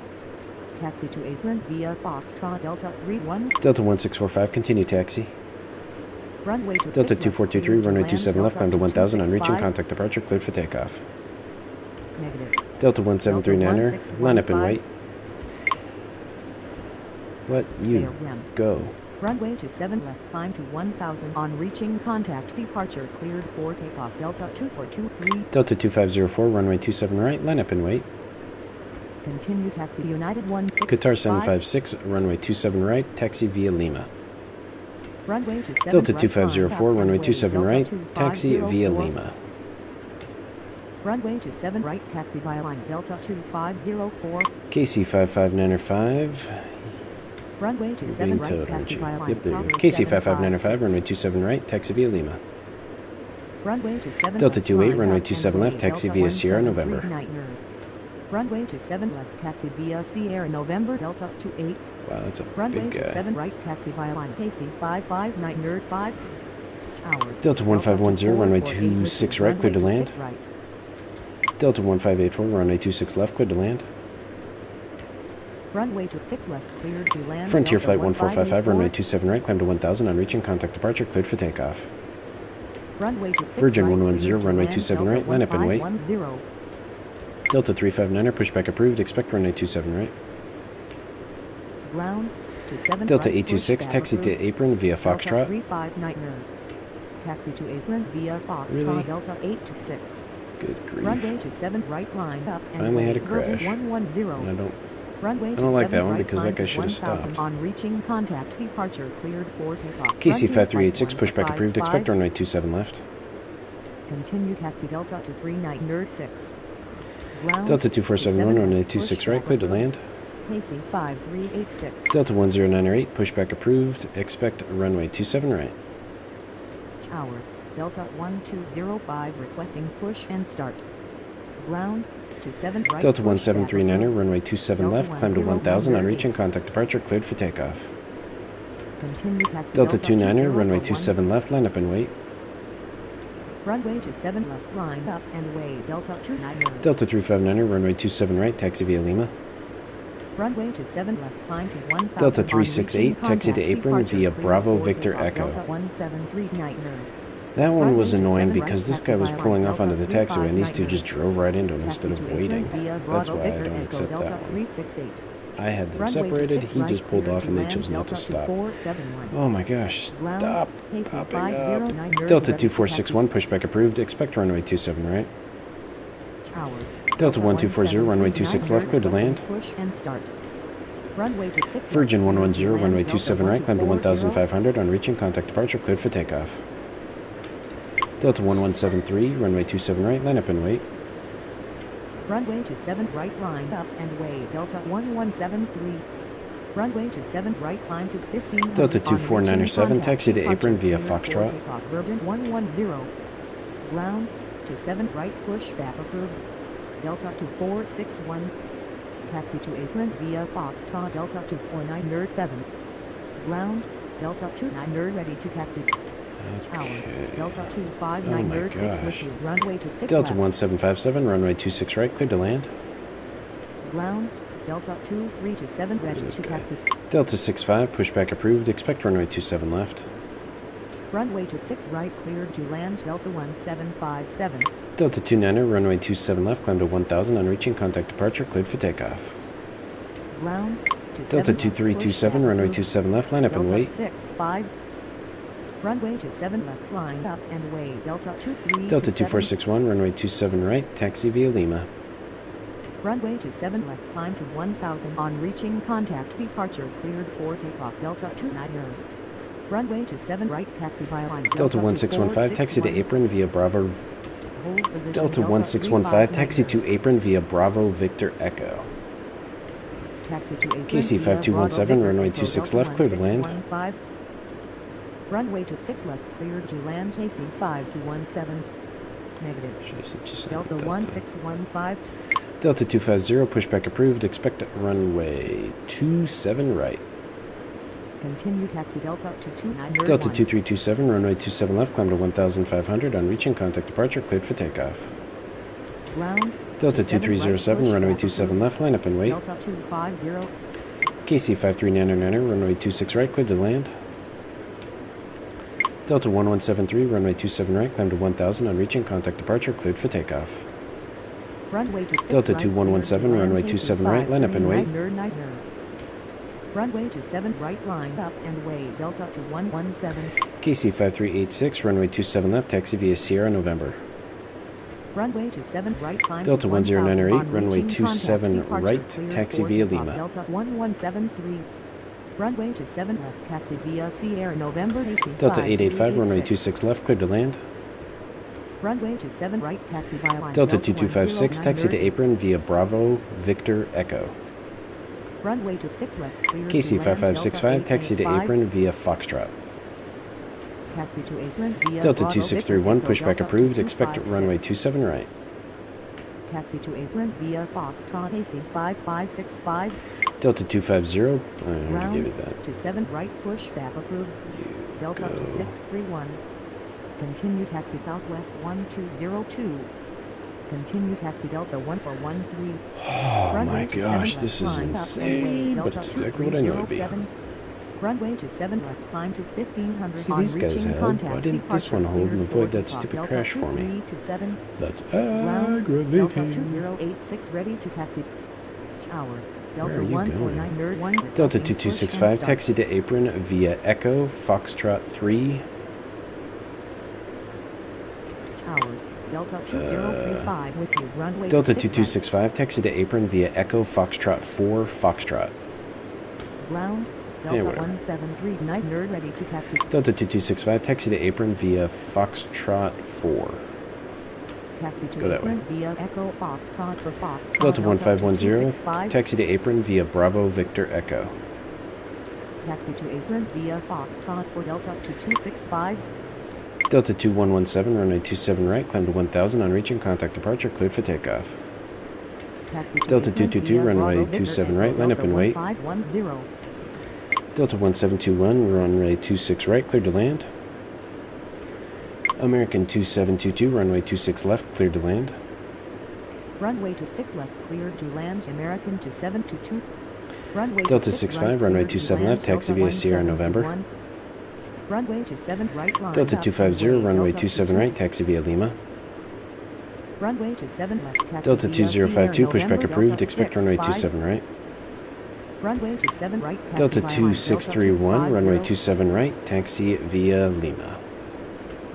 Taxi to apron via Foxtrot Delta 31. Delta 1645, continue taxi. Runway to Delta 6 left, 2423, cleared to runway land 27 left, Delta climb to 1000 on reaching 265. contact departure, cleared for takeoff. Negative. Delta 1739er, line up and wait. Let you KLM. go. Runway to 7 left, climb to 1000 on reaching contact departure cleared for takeoff Delta 2423. Delta 2504, runway 27 right, line up and wait. Continue taxi United 16. Qatar 756, runway 27 right, taxi via Lima. Runway to 7 Delta right, 2504, climb up runway and 27 Delta right, taxi via 2504. Lima. Runway to 7 right, taxi via line Delta 2504. KC 55905. Runway to You're 7 being right, towed, aren't taxi you? via line Yep, there you go. Tower KC 55905, 756. runway 27 right, taxi via Lima. Runway to 7 Delta left, 28, line runway up 27 and left, away, taxi Delta via Sierra, 173 November. Nightmare. Runway to 7 left, taxi via Sierra, November, Delta 28. Wow, that's a Runway big to guy. 7 right, taxi via line Pacey 559 5. Tower. Delta 1510, runway 26 right, clear to Runway land. 6 right. Delta 1584, runway 26 left, clear to land. Runway to 6 left, cleared to land. Frontier Delta Flight 1455, 1584. runway 27 right, climb to 1000 on reaching contact departure, cleared for takeoff. Runway to 6 Virgin right, 110, cleared to runway land, 27 Delta right, line up and wait. 1510. Delta 359er, pushback approved, expect runway 27 right. Ground to 7 Delta right, 826, pushback taxi approved. to apron via Delta Foxtrot. 359er. Taxi to apron via Foxtrot Really? Delta 826. Good Runway grief. to 7 right, line up and Finally had a wait. Virgin crash. 110. And Runway I to don't like 7 that one right, because climb that guy to should have 1000 stopped. on reaching contact departure cleared for takeoff. KC Frontier 5386, Flight pushback approved, 155. expect runway 27 left. Continue taxi Delta to 3906. Ground Delta to 2471, 7 runway left, 26 pushback right, clear to approved. land. Pacing 5386. Delta 1098, pushback approved, expect runway 27 right. Tower. Delta 1205 requesting push and start. Ground to 7 right. Delta pushback 1739er, approved. runway 27 Delta left, climb to 1000 on 1018. reaching contact departure, cleared for takeoff. Continue taxi Delta 29er, runway 2041. 27 left, line up and wait. Runway to 7 left, line up and way. Delta 29er. Delta 359er, runway 27 right, taxi via Lima. Runway to 7 left, climb to 1000. Delta on 368, reaching taxi to contact apron departure via cleared Bravo for Victor takeoff. Echo. Delta 173 Nightmare. That one Runway was to annoying 7 because right, this guy was taxi pulling via off onto the Delta taxiway and these two 359er. just drove right into him Taxi instead of to apron waiting. via That's Bravo why I Victor don't Echo accept Delta that one. 368. I had them Runway to separated, 6 he right, just pulled cleared off to and they land, chose not Delta to stop. 2471. Oh my gosh, Ground, stop pacing popping up. 509 Delta ready to 2461, pushback approved, expect runway 27 right. Tower. Delta 1240, runway 26 left, clear to land. Push and start. Runway to 6 Virgin left, 110, land, runway Delta 27 right, climb to 1240. 1500 on reaching contact departure, cleared for takeoff. Delta 1173, runway 27 right, line up and wait. Runway to 7 right, line up and way. Delta 1173. Runway to 7 right, climb to 1500. Delta on reaching 2497, contact taxi to departure apron via cleared for Foxtrot. takeoff. Virgin 110. Ground to 7 right, push back approved. Delta to 461. Taxi to apron via Foxtrot. Delta to 4907. Ground. Delta 29 ready to taxi. Tower. Okay. Delta Oh 259 my 6 gosh. with you. Runway to 6 Delta left. 1757, runway 26 right, clear to land. Ground. Delta 2327 ready Where's to this guy? taxi. Delta 65, pushback approved, expect runway 27 left. Runway to 6 right, cleared to land Delta 1757. Delta 29er, runway 27 left, climb to 1000, on reaching, contact departure, cleared for takeoff. Ground to Delta 7 2327, runway 27 left, line up and wait. Delta 65. Runway to 7 left, line up and wait. Delta 23. Delta 2461, runway 27 right, taxi via Lima. Runway to 7 left, climb to 1000, on reaching, contact departure, cleared for takeoff. Delta 29er. Runway to 7 right, taxi via line. Delta 1615, taxi to apron via Bravo. Delta 1615, taxi to apron via Bravo Victor Echo. Taxi to apron KC 5217, runway 26 left, clear to land. Runway to 6 left, cleared to land. KC 5217. Negative. Delta 1615. Delta 250, pushback approved. Expect runway 27 right. Continue taxi Delta 229. Delta 2327, runway 27 left, climb to 1500. On reaching, contact departure, cleared for takeoff. Ground. Delta 2307, runway 27 left, line up and wait. Delta 250. KC 5399, runway 26 right, cleared to land. Delta 1173, runway 27 right, climb to 1000. On reaching, contact departure, cleared for takeoff. Runway to 6 Delta right, 2117, runway 27 right, line up and wait. Runway to 7 right, line up and wait. Delta 2117. KC 5386, runway 27 left, taxi via Sierra November. Runway to 7 right, climb Delta to 1000, 1098, on runway reaching, 27 contact departure, right, cleared taxi for via takeoff. Lima. Delta 1173. Runway to 7 left, taxi via Sierra November. AC Delta 885, runway 5386. 26 left, cleared to land. Runway to 7 right, taxi via line. Delta 2256, taxi to 109. apron via Bravo Victor Echo. Runway to 6 left, cleared to KC land. 5565, taxi to 885. apron via Foxtrot. Taxi to apron via Delta Bravo 2631, Victor pushback Delta approved. Expect 2256. runway 27 right. Taxi to apron via Foxtrot. AC 5565. Delta 250, I already Ground gave you that. to 7 right, pushback approved. Delta go. 2631. Continue taxi southwest 1202. Continue taxi Delta 1413. Oh Runway my to gosh, 7 this left, is line up and insane, wait. but Delta it's exactly what I knew it'd be. 2307. Runway to 7 left, climb to 1500. See, on these guys reaching, held. contact Why didn't this departure, one hold and cleared avoid for that takeoff. stupid Delta crash for me? 2327. That's Ground. Delta aggravating. 2086 ready to taxi. Tower. Where Delta are you 149 nerd 1. Delta requesting 2265, push and taxi to apron via Echo Foxtrot 3. stop. Tower. Delta 2035 with you. Runway Delta to 6 2265, taxi to apron via Echo Foxtrot 4 Foxtrot. left. Ground. Delta whatever. 1739 nerd ready to taxi. Delta 2265, taxi to apron via Foxtrot 4. Taxi to Go that apron via Echo Foxtrot for Fox. Delta 1510, 265. taxi to apron via Bravo Victor Echo. Taxi to apron via Foxtrot for Delta 2265. Delta 2117, runway 27 right, climb to 1000. On reaching, contact departure, cleared for takeoff. Taxi to Delta apron 222, via runway Bravo Victor 27 Echo, right, line up Delta and wait. 1510. Delta 1721, runway 26 right, cleared to land. American 2722, runway 26 left, cleared to land. Runway to 6 left, cleared to land. American 2722. Runway Delta to 6 65, right, runway cleared to 27 land. left, taxi Delta via Sierra November. 1721. Runway to 7 right, line Delta up and 250, wait. runway Delta 27 right, taxi via Lima. Runway to 7 left, taxi Delta via 2052, Sierra pushback November, approved. Delta Expect runway 65. 27 right. Runway to 7 right, taxi Delta via line. 2631, runway 250. 27 right, taxi via Lima.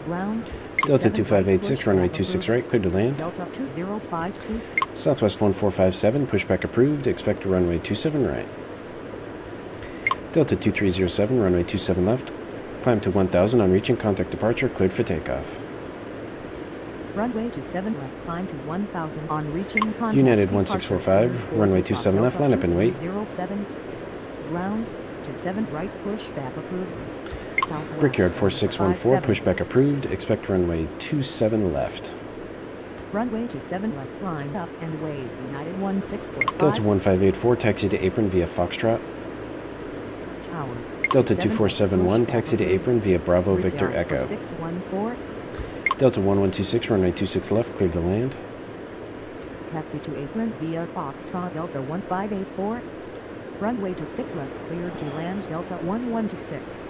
Ground. Delta 7 right, 2586, runway pushback 26 approved. right, cleared to land. Delta 2052. Southwest 1457, pushback approved. Expect runway 27 right. Delta 2307, runway 27 left. Climb to 1000. On reaching, contact departure, cleared for takeoff. Runway to 7 left, climb to 1000. On reaching, contact United departure, 1645, cleared for runway takeoff. 27 left, Delta line up and wait. 2307. Ground to 7 right, pushback approved. Southwest Brickyard 4614, 57. pushback approved. Expect runway 27 left. Runway to 7 left, line up and wait. United 1645. Delta 1584, taxi to apron via Foxtrot. Tower. Delta 7 2471, pushback taxi to approved. apron via Bravo Victor Brickyard Echo. 4614. Delta 1126, runway 26 left, cleared to land. Taxi to apron via Foxtrot Delta 1584. Runway to 6 left, cleared to land Delta 1126.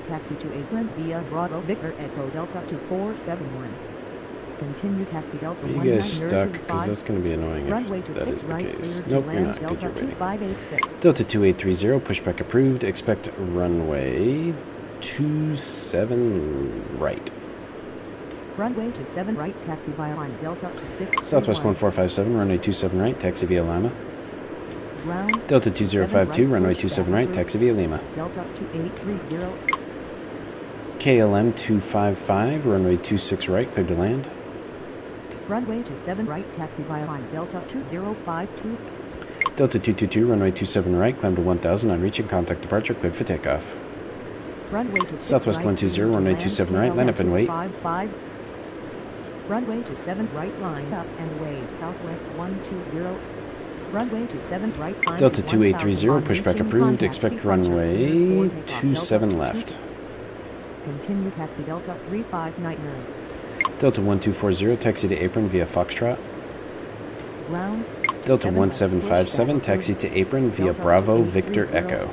taxi to apron via Bravo Victor Echo Delta 2471. Continue taxi Delta Are 19 you guys stuck? Because 25. that's going to be annoying Runway if to that 6 is the right, case. cleared to Nope, you're land not. Good, Delta you're waiting. 2586. Delta 2830, pushback approved. Expect runway 27 right. Runway to 7 right, taxi via line Delta to 6. Southwest 1457, runway 27 right, taxi via Lima. Ground. Delta 2052, right, runway push 27 back right, approved. taxi via Lima. Delta 2830. KLM 255, runway 26 right, cleared to land. Runway to 7 right, taxi via line Delta 2052. Delta 222, runway 27 right, climb to 1000 on reaching, contact departure, cleared for takeoff. Runway to 6 Southwest right, 120, cleared to runway land 27 right, line up and wait. 255. Runway to 7 right, line up and wait. Southwest 120. Runway to 7 right, climb Delta to 2830, 1000 on pushback reaching, approved. contact Expect departure, runway cleared for takeoff. 27 Delta left. Continue taxi Delta 3599. Delta 1240, taxi to apron via Foxtrot. Ground. Delta 7 left, 1757, pushback taxi to apron via Delta Bravo 2830. Victor Echo.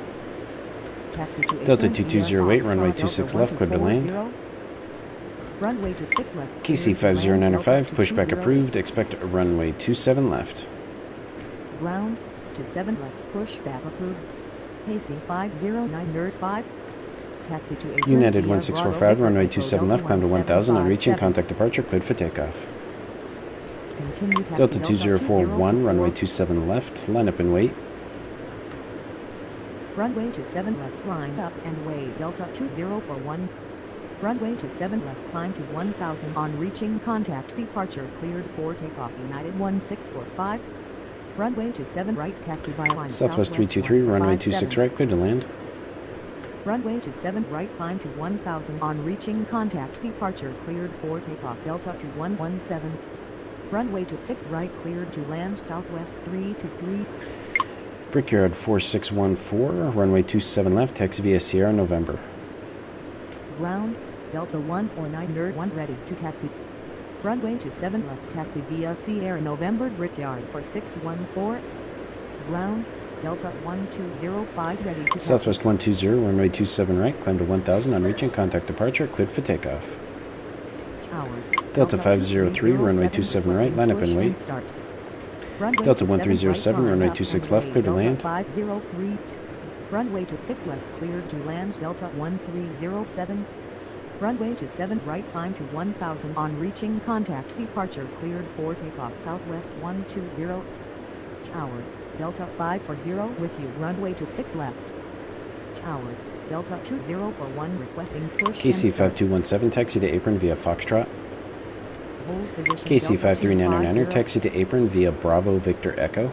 Taxi to Delta apron via 2208, runway Foxtrot, 26 Delta left, cleared to land. 1240. Runway to 6 left. KC cleared to land, 5095, Delta pushback 220. approved. Expect runway 27 left. Ground to 7 left, pushback approved. Pacing 509 nerd 5. Taxi to apron United via 1645, Bravo runway Victor 27 Echo left, climb to 1000 on reaching, 1757. contact departure, cleared for takeoff. Continue taxi Delta 2041, runway 27 left, line up and wait. Runway to 7 left, line up and wait. Delta 2041. Runway to 7 left, climb to 1000 on reaching, contact departure, cleared for takeoff. United 1645. Runway to 7 right, taxi via line Southwest 323, runway 26 right, cleared to land. Runway to 7 right, climb to 1000 on reaching, contact departure, cleared for takeoff. Delta 2117. Runway to 6 right, cleared to land. Southwest 323. Brickyard 4614, runway 27 left, taxi via Sierra November. Ground. Delta 149 nerd 1 ready to taxi. Runway to 7 left, taxi via Sierra November. Brickyard 4614. Ground. Delta 1205 ready to taxi. Southwest 120, runway 27 right, climb to 1000 on reaching, contact departure, cleared for takeoff. Tower. Delta 503, runway 27 right, line up and wait. Runway Delta to 1307, right, runway line up 26 and left, wait. clear to Delta land. 503. Runway to 6 left, cleared to land. Delta 1307. Runway to 7 right, climb to 1000 on reaching, contact departure, cleared for takeoff. Southwest 120. Tower. Delta 540 with you. Runway to 6 left. Tower. Delta 2041 requesting push. KC 5217, taxi to apron via Foxtrot. Hold position. KC Delta 5399, 250. taxi to apron via Bravo Victor Echo.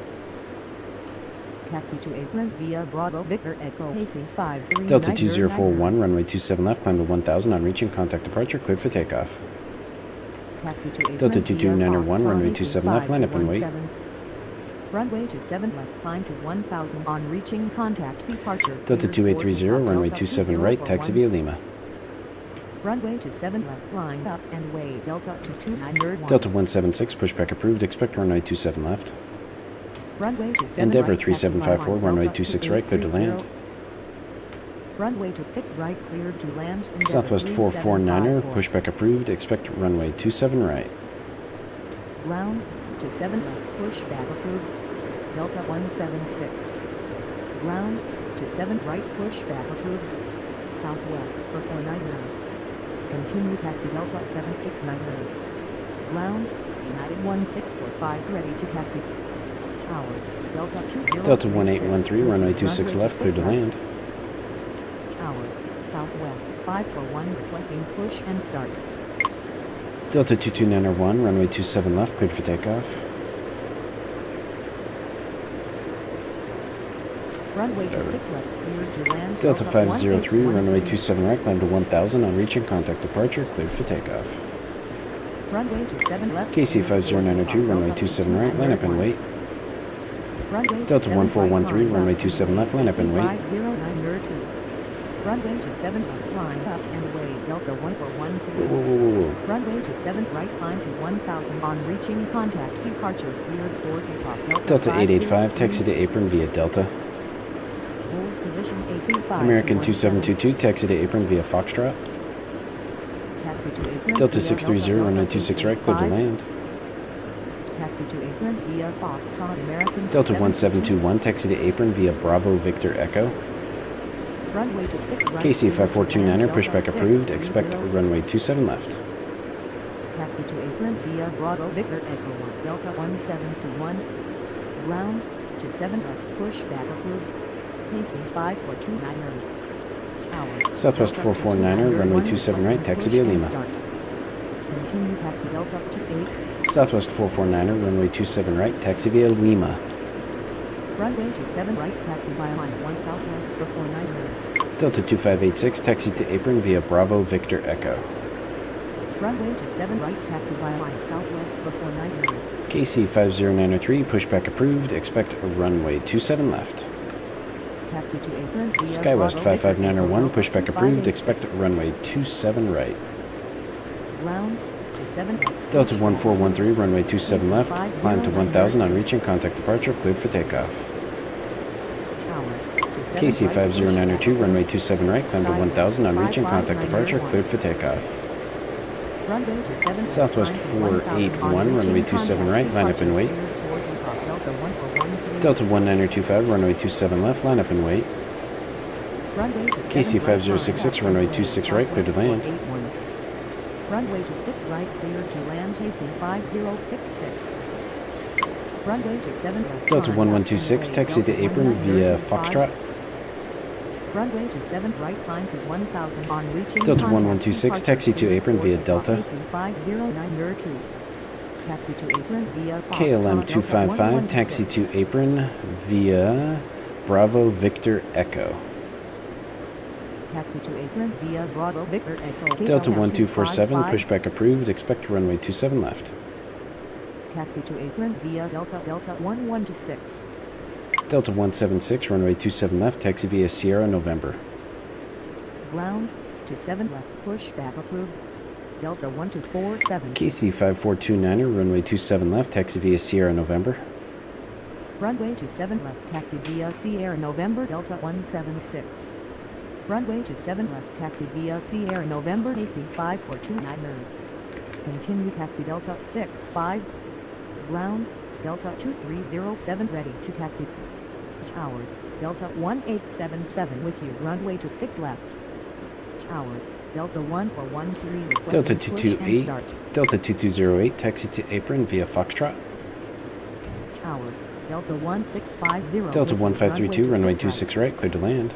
Taxi to apron via Bravo Victor Echo. Pacing 539. Delta 2041, runway 27 left, climb to 1000 on reaching, contact departure, cleared for takeoff. Taxi to apron Delta via 2291, runway Foxtrot, 27 left, line up and wait. 5217. Runway to 7 left, climb to 1000 on reaching, contact departure. Delta cleared for 2830, takeoff. runway Delta 27 right, taxi 2041. via Lima. Runway to 7 left, line up and wait. Delta 229 nerd 1. Delta 176, pushback approved, expect runway 27 left. Runway to 7 Endeavor right, taxi via 3754, line. runway Delta 26 right, cleared to land. 2830. Runway to 6 right, cleared to land. Endeavor Southwest 449er, 3754. pushback approved, expect runway 27 right. Ground to 7 left, pushback approved. Delta 176. Ground to 7 right, pushback approved. Southwest for 499. Continue taxi Delta 7699. Ground, United 1645 ready to taxi. Tower, Delta 20. Delta 1813, runway 26 left, cleared to land. Tower, Southwest 541 requesting push and start. Delta 22901, runway 27 left, cleared for takeoff. Runway to 6 left, cleared to land. Delta 503, 181. runway 27 right, climb to 1000 on reaching, contact departure, cleared for takeoff. Runway to 7 left. KC 50902, runway 27 right, line up and wait. Runway Delta 7 1413, right, runway line 27 left, line up and wait. 509 2. Runway to 7 left, line up and wait. Delta 1413. Whoa. Runway to 7 right, climb to 1000 on reaching, contact departure, cleared for takeoff. Delta 885, 503. taxi to apron via Delta. Hold Position AC 5. American 2722, taxi to apron via Foxtrot. Taxi to apron. Delta via 630, runway 26 right, clear to 5. land. Taxi to apron via Foxtrot American. Delta 1721, taxi to apron via Bravo Victor Echo. Runway to 6 right. KC 5429er, Delta pushback 630. approved. Expect runway 27 left. Taxi to apron via Bravo Victor Echo 1 Delta 1721. Ground to 7 left. Pushback approved. Pacing 5429er. Tower. Southwest Delta 449er, runway 27 right, taxi via Lima. Start. Continue taxi Delta 28. Southwest 449er, runway 27 right, taxi via Lima. Runway to 7 right, taxi via line 1 Southwest 449er. Delta 2586, taxi to apron via Bravo Victor Echo. Runway to 7 right, taxi via line Southwest 449er. KC 50903, pushback approved. Expect a runway 27 left. Taxi to apron via Skywest Bravo Victor 55901, Echo pushback 2586. approved. Expect runway 27 right. Ground to 7 right. Delta 1413, runway 27 left. Climb to 1000 on reaching. Contact departure. Cleared for takeoff. Tower to 7 KC right, 50902, pushback runway 27 right. Climb to 1000 on reaching. Contact departure. 5599. Cleared for takeoff. Runway to 7 right, Southwest climb to 1000 481, on runway reaching. 27 right. Line up and wait. Contact departure cleared for takeoff. Delta 1413. Delta 1925, runway 27 left. Line up and wait. Runway to 7 KC right, 5066, runway contact 26 right. Clear to land. 481. Runway to 6 right, clear to land, chasing 5066. Runway to 7 left. Delta 1126, taxi to apron via Foxtrot. Runway to 7 right, climb to 1000 on reaching. Delta contact 1126, departure taxi to clear apron for via takeoff, Delta. Pacing 50902. Taxi to apron via Foxtrot, KLM Delta 255, taxi 1126. to apron via Bravo Victor Echo. Taxi to apron via Bravo Victor Echo. Delta KLM 1247, 255. pushback approved. Expect runway 27 left. Taxi to apron via Delta 1126. Delta 176, runway 27 left, taxi via Sierra November. Ground to 7 left, pushback approved. Delta 1247. KC 5429er, runway 27 left, taxi via Sierra November. Runway to 7 left, taxi via Sierra November, Delta 176. Runway to 7 left, taxi via Sierra November, AC 5429er. Continue taxi Delta 65. Ground, Delta 2307 ready to taxi. Tower, Delta 1877 with you, runway to 6 left. Tower, Delta 1413. Delta requesting push and 228, start. Delta 2208, taxi to apron via Foxtrot. Tower, Delta 1650. Delta with you, 1532, runway 6 right. 26 right, clear to land.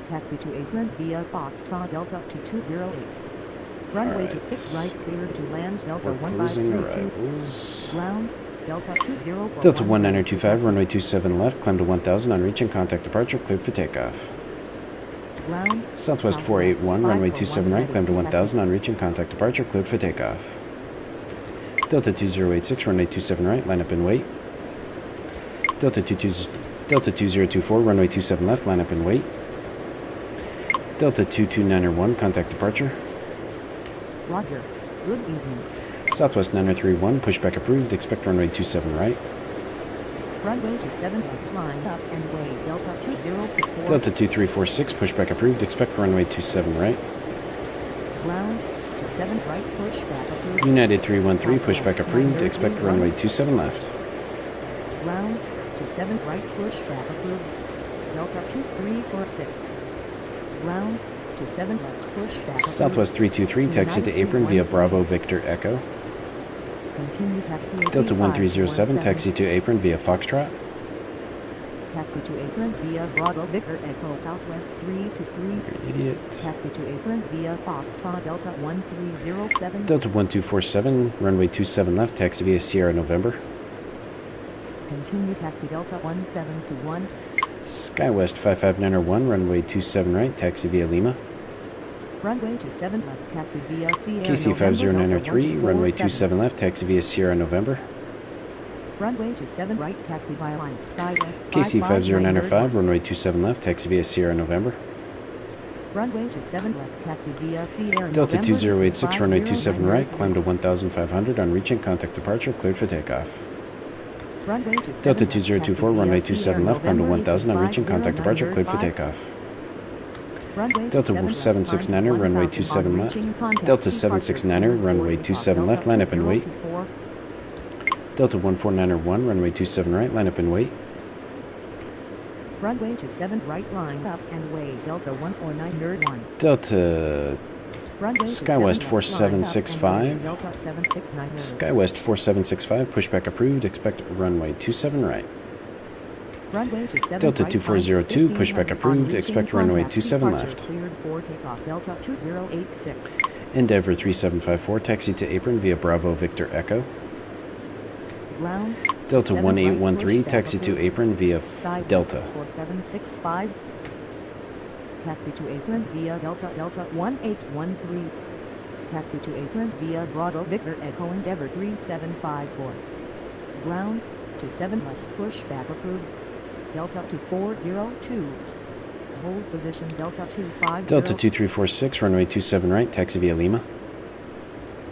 Taxi to apron via Foxtrot Delta 2208. Runway to 6 right, clear to land Delta We're closing 1532. arrivals. Ground, Delta 2041. Delta 1925, runway 27 left, climb to 1000 on reaching. Contact departure, cleared for takeoff. Ground, Southwest 481, runway 27 right, climb to 1000 on reaching. Contact departure, cleared for takeoff. Delta 2086, runway 27 right, line up and wait. Delta 2024, runway 27 left, line up and wait. Delta 22901, contact departure. Roger. Good evening. Southwest 9031, pushback approved. Expect runway 27 right. Runway to 7 left, line up and wait Delta 2054. Delta 2346, pushback approved. Expect runway 27 right. Ground, to 7 right, pushback approved. United 313, Southwest pushback approved. 931. Expect runway 27 left. Ground, to 7 right, pushback approved. Delta 2346. Ground, to 7 left, pushback approved. Southwest 323, taxi to apron via Bravo Victor Echo. Continue taxi Delta 1307, taxi to apron via Foxtrot. Taxi to apron via Bravo Victor Echo Southwest 323. You're an idiot. Taxi to apron via Foxtrot Delta 1307. Delta 1247, runway 27 left, taxi via Sierra November. Continue taxi Delta 1721. Skywest 55901, runway 27 right, taxi via Lima. Runway to 7 left, taxi via Sierra KC November, 50903, Delta runway 1247. 27 left, taxi via Sierra November. Runway to 7 right, taxi via line Skywest KC 55901. 50905, runway 27 left, taxi via Sierra November. Runway to 7 left, taxi via Sierra Delta November, 2086, runway 27 right, 5093. climb to 1500 on reaching. Contact departure, cleared for takeoff. Runway to 7 Delta left, 2024, taxi runway via 27 left, climb to 1000 on reaching, contact departure, cleared for takeoff. Runway Delta to 769er, runway 27 left. Delta 769er, runway 27 left, line up and wait. Delta 149er 1, runway 27 right, line up and wait. Runway to 7 right, line up and wait. Delta 149 nerd 1. Delta Runway to SkyWest 7 left, line up and 4765. wait. Delta 769 nerd. SkyWest 4765, pushback approved, expect runway 27 right. Runway to 7 Delta right, 2402, line pushback 1500 approved, on expect reaching runway contact, 27 departure left. Cleared for takeoff. Delta 2086. Endeavor 3754, taxi to apron via Bravo Victor Echo. Ground. Delta 7 right, 1813, pushback taxi to approved. apron via Skywest Delta. 4765. Taxi to apron via Delta 1813. Taxi to apron via Bravo Victor Echo Endeavor 3754. Ground to 7 left, pushback approved. Delta 2402. Hold position Delta 250. Delta 2346, runway 27 right, taxi via Lima.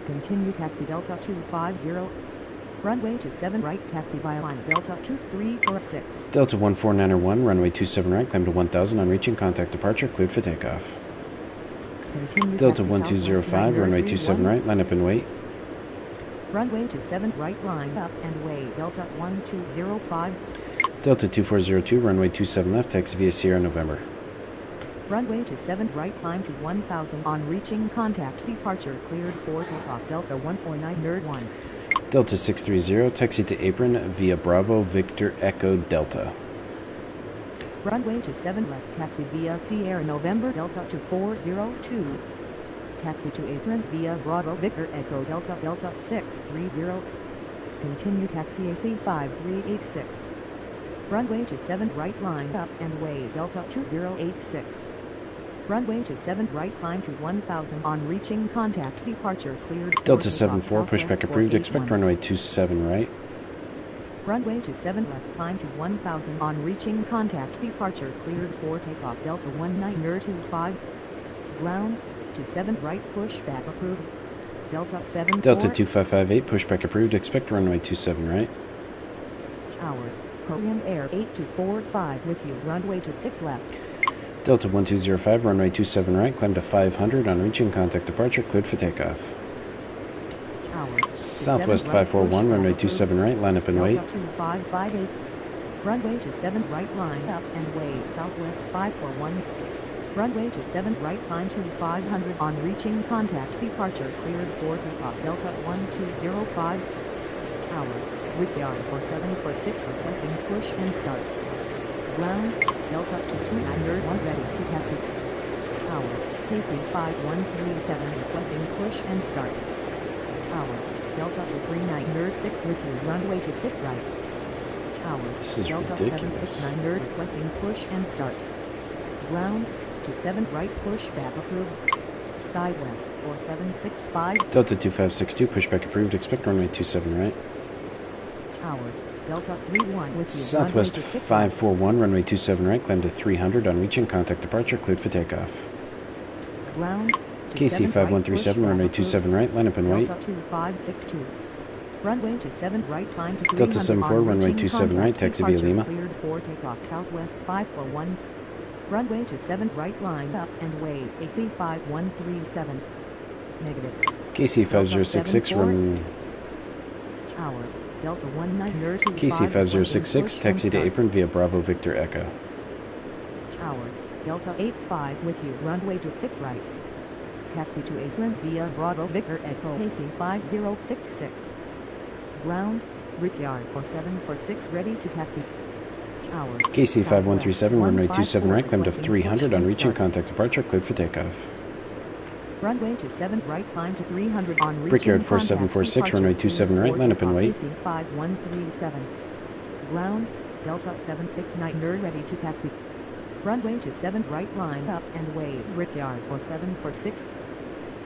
Continue taxi Delta 250. Runway to 7 right, taxi via line Delta 2346. Delta 149er 1, runway 27 right, climb to 1000 on reaching, contact departure, cleared for takeoff. Continue Delta taxi 1205, runway 27 right, line up and wait. Runway to 7 right, line up and wait. Delta 1205. Delta 2402, runway 27 left, taxi via Sierra November. Runway to 7 right, climb to 1000 on reaching contact, departure cleared for takeoff. Delta 149 nerd 1. Delta 630, taxi to apron via Bravo Victor Echo Delta. Runway to 7 left, taxi via Sierra November Delta 2402. Taxi to apron via Bravo Victor Echo Delta Delta 630. Continue taxi AC 5386. Runway to 7 right, line up and wait. Delta 2086. Runway to 7 right, climb to 1000 on reaching contact, departure cleared. Delta 74, pushback approved, expect runway 27 right. Runway to 7 left, climb to 1000 on reaching contact, departure cleared for takeoff. Delta 19er 25. Ground to 7 right, pushback approved. Delta 7 Delta 2558, pushback approved, expect runway 27 right. Tower, Korean Air 8245 with you, runway to 6 left. Delta 1205, runway 27 right, climb to 500 on reaching, contact departure, cleared for takeoff. Tower, Southwest 7 right, 541, runway 27 right, line up and wait. Delta 2558. Runway to 7 right, line up and wait. Southwest 541. Runway to 7 right, climb to 500 on reaching contact, departure cleared for takeoff. Delta 1205. Tower, Brickyard 4746 requesting push and start. Ground, Delta 229 1 ready to taxi. Tower, KC 5137 requesting push and start. Tower, Delta 239 6 with you, runway to 6 right. Tower, This is Delta ridiculous. 769 requesting push and start. Ground, to 7 right, push back approved. SkyWest 4765. Delta 2562, pushback approved, expect runway 27 right. Tower, Delta 31 with you, Southwest runway to 6 541, runway 27 right, climb to 300 on reaching, contact departure, cleared for takeoff. left. Ground, to KC 7 right, 5137, push runway back 27 right, line up and wait. Delta 2562. Runway to 7 right, climb to 300 Delta 74, on runway reaching 27 right, contact, taxi via departure Lima. cleared for takeoff. Southwest 541. Runway to 7 right, line up and wait. AC 5137. Negative. KC 5066, run. Tower, Delta 19er KC 5066, taxi to apron via Bravo Victor Echo. Tower, Delta 85 with you, runway to 6 right. Taxi to apron via Bravo Victor Echo AC 5066. Ground, Brickyard 4746 ready to taxi. Tower, KC 5137, runway 27 right, climb to requesting 300 push on and reaching, start. contact departure, cleared for takeoff. Runway to 7 right, climb to 300 on reaching Brickyard contact, 4746, departure runway cleared 27 right, for line up and takeoff. wait. AC 5137. Ground, Delta 769er ready to taxi. Runway to 7 right, line up and wait. Brickyard 4746.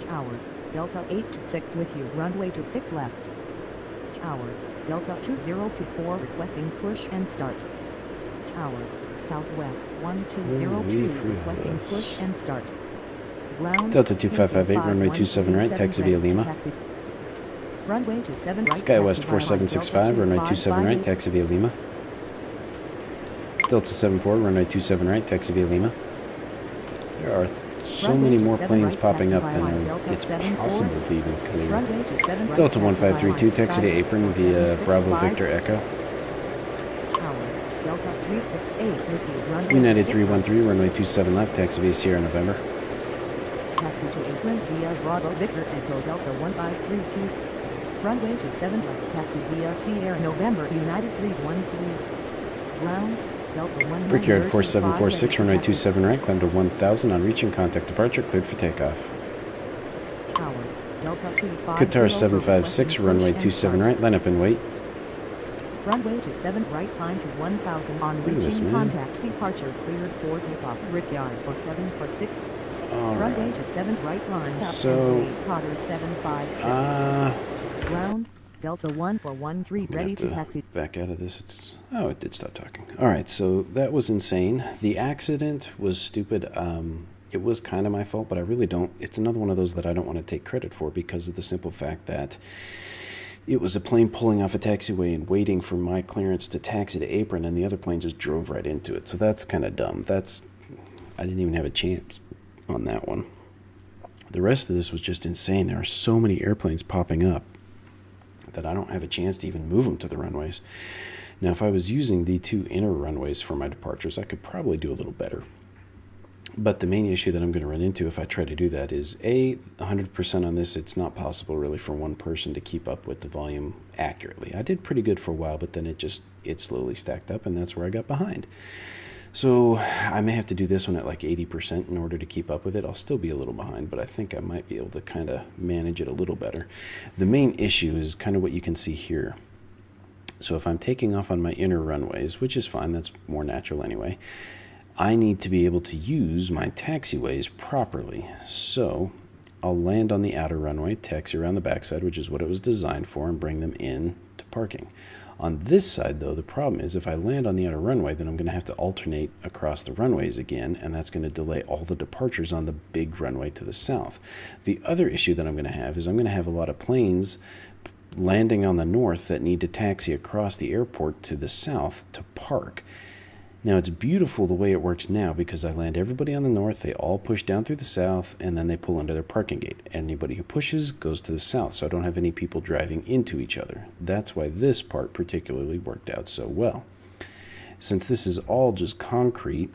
Tower, Delta 826 with you, runway to 6 left. Tower, Delta 2024 requesting push and start. Tower, Southwest 1202 requesting push and start. Ground, Delta 2558, runway 27 right, taxi via Lima. Runway to 7 right. Skywest taxi via line 4765, runway 27 right, taxi via Lima. Delta 74, runway 27 right, taxi via Lima. There are so many more planes popping up than it's possible to even clear. Delta 1532, taxi to apron via Bravo Victor Echo. Delta 368, United 313, runway 27 left, taxi via Sierra November. Taxi to apron via Bravo Victor Echo Delta 1532. Runway to 7 left, taxi via Sierra November United 313. Ground, Delta 1. Brickyard 4746, runway 27 right, climb to 1000 on reaching contact departure, cleared for takeoff. Tower, Delta 25. Qatar 756, runway 27 right, line up and wait. Runway to 7 right, climb to 1000 on reaching contact departure, cleared for takeoff. Brickyard 4746. Runway to 7 right, line up so, Qatar 756. Ground, Delta 1413, ready to taxi. Back out of this. Oh, it did stop talking. All right, so that was insane. The accident was stupid. It was kind of my fault, but I really don't. It's another one of those that I don't want to take credit for because of the simple fact that it was a plane pulling off a taxiway and waiting for my clearance to taxi to apron, and the other plane just drove right into it. So that's kind of dumb. I didn't even have a chance on that one. The rest of this was just insane. There are so many airplanes popping up that I don't have a chance to even move them to the runways. Now, if I was using the 2 inner runways for my departures, I could probably do a little better. But the main issue that I'm going to run into if I try to do that is, 100% on this, it's not possible really for one person to keep up with the volume accurately. I did pretty good for a while, but then it slowly stacked up, and that's where I got behind. So I may have to do this one at like 80% in order to keep up with it. I'll still be a little behind, but I think I might be able to kind of manage it a little better. The main issue is kind of what you can see here. So if I'm taking off on my inner runways, which is fine, that's more natural anyway, I need to be able to use my taxiways properly. So I'll land on the outer runway, taxi around the backside, which is what it was designed for, and bring them in to parking. On this side, though, the problem is if I land on the outer runway, then I'm going to have to alternate across the runways again, and that's going to delay all the departures on the big runway to the south. The other issue that I'm going to have is I'm going to have a lot of planes landing on the north that need to taxi across the airport to the south to park. Now, it's beautiful the way it works now because I land everybody on the north, they all push down through the south, and then they pull into their parking gate. Anybody who pushes goes to the south, so I don't have any people driving into each other. That's why this part particularly worked out so well. Since this is all just concrete,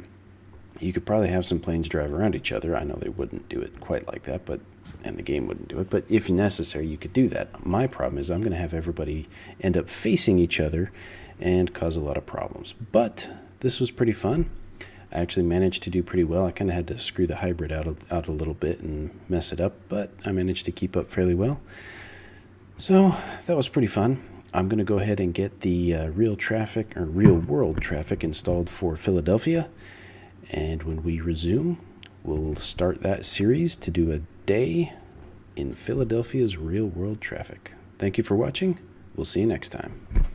you could probably have some planes drive around each other. I know they wouldn't do it quite like that, and the game wouldn't do it, but if necessary, you could do that. My problem is I'm going to have everybody end up facing each other and cause a lot of problems. But this was pretty fun. I actually managed to do pretty well. I kind of had to screw the hybrid out a little bit and mess it up, but I managed to keep up fairly well. So that was pretty fun. I'm going to go ahead and get the real world traffic installed for Philadelphia. And when we resume, we'll start that series to do a day in Philadelphia's real world traffic. Thank you for watching. We'll see you next time.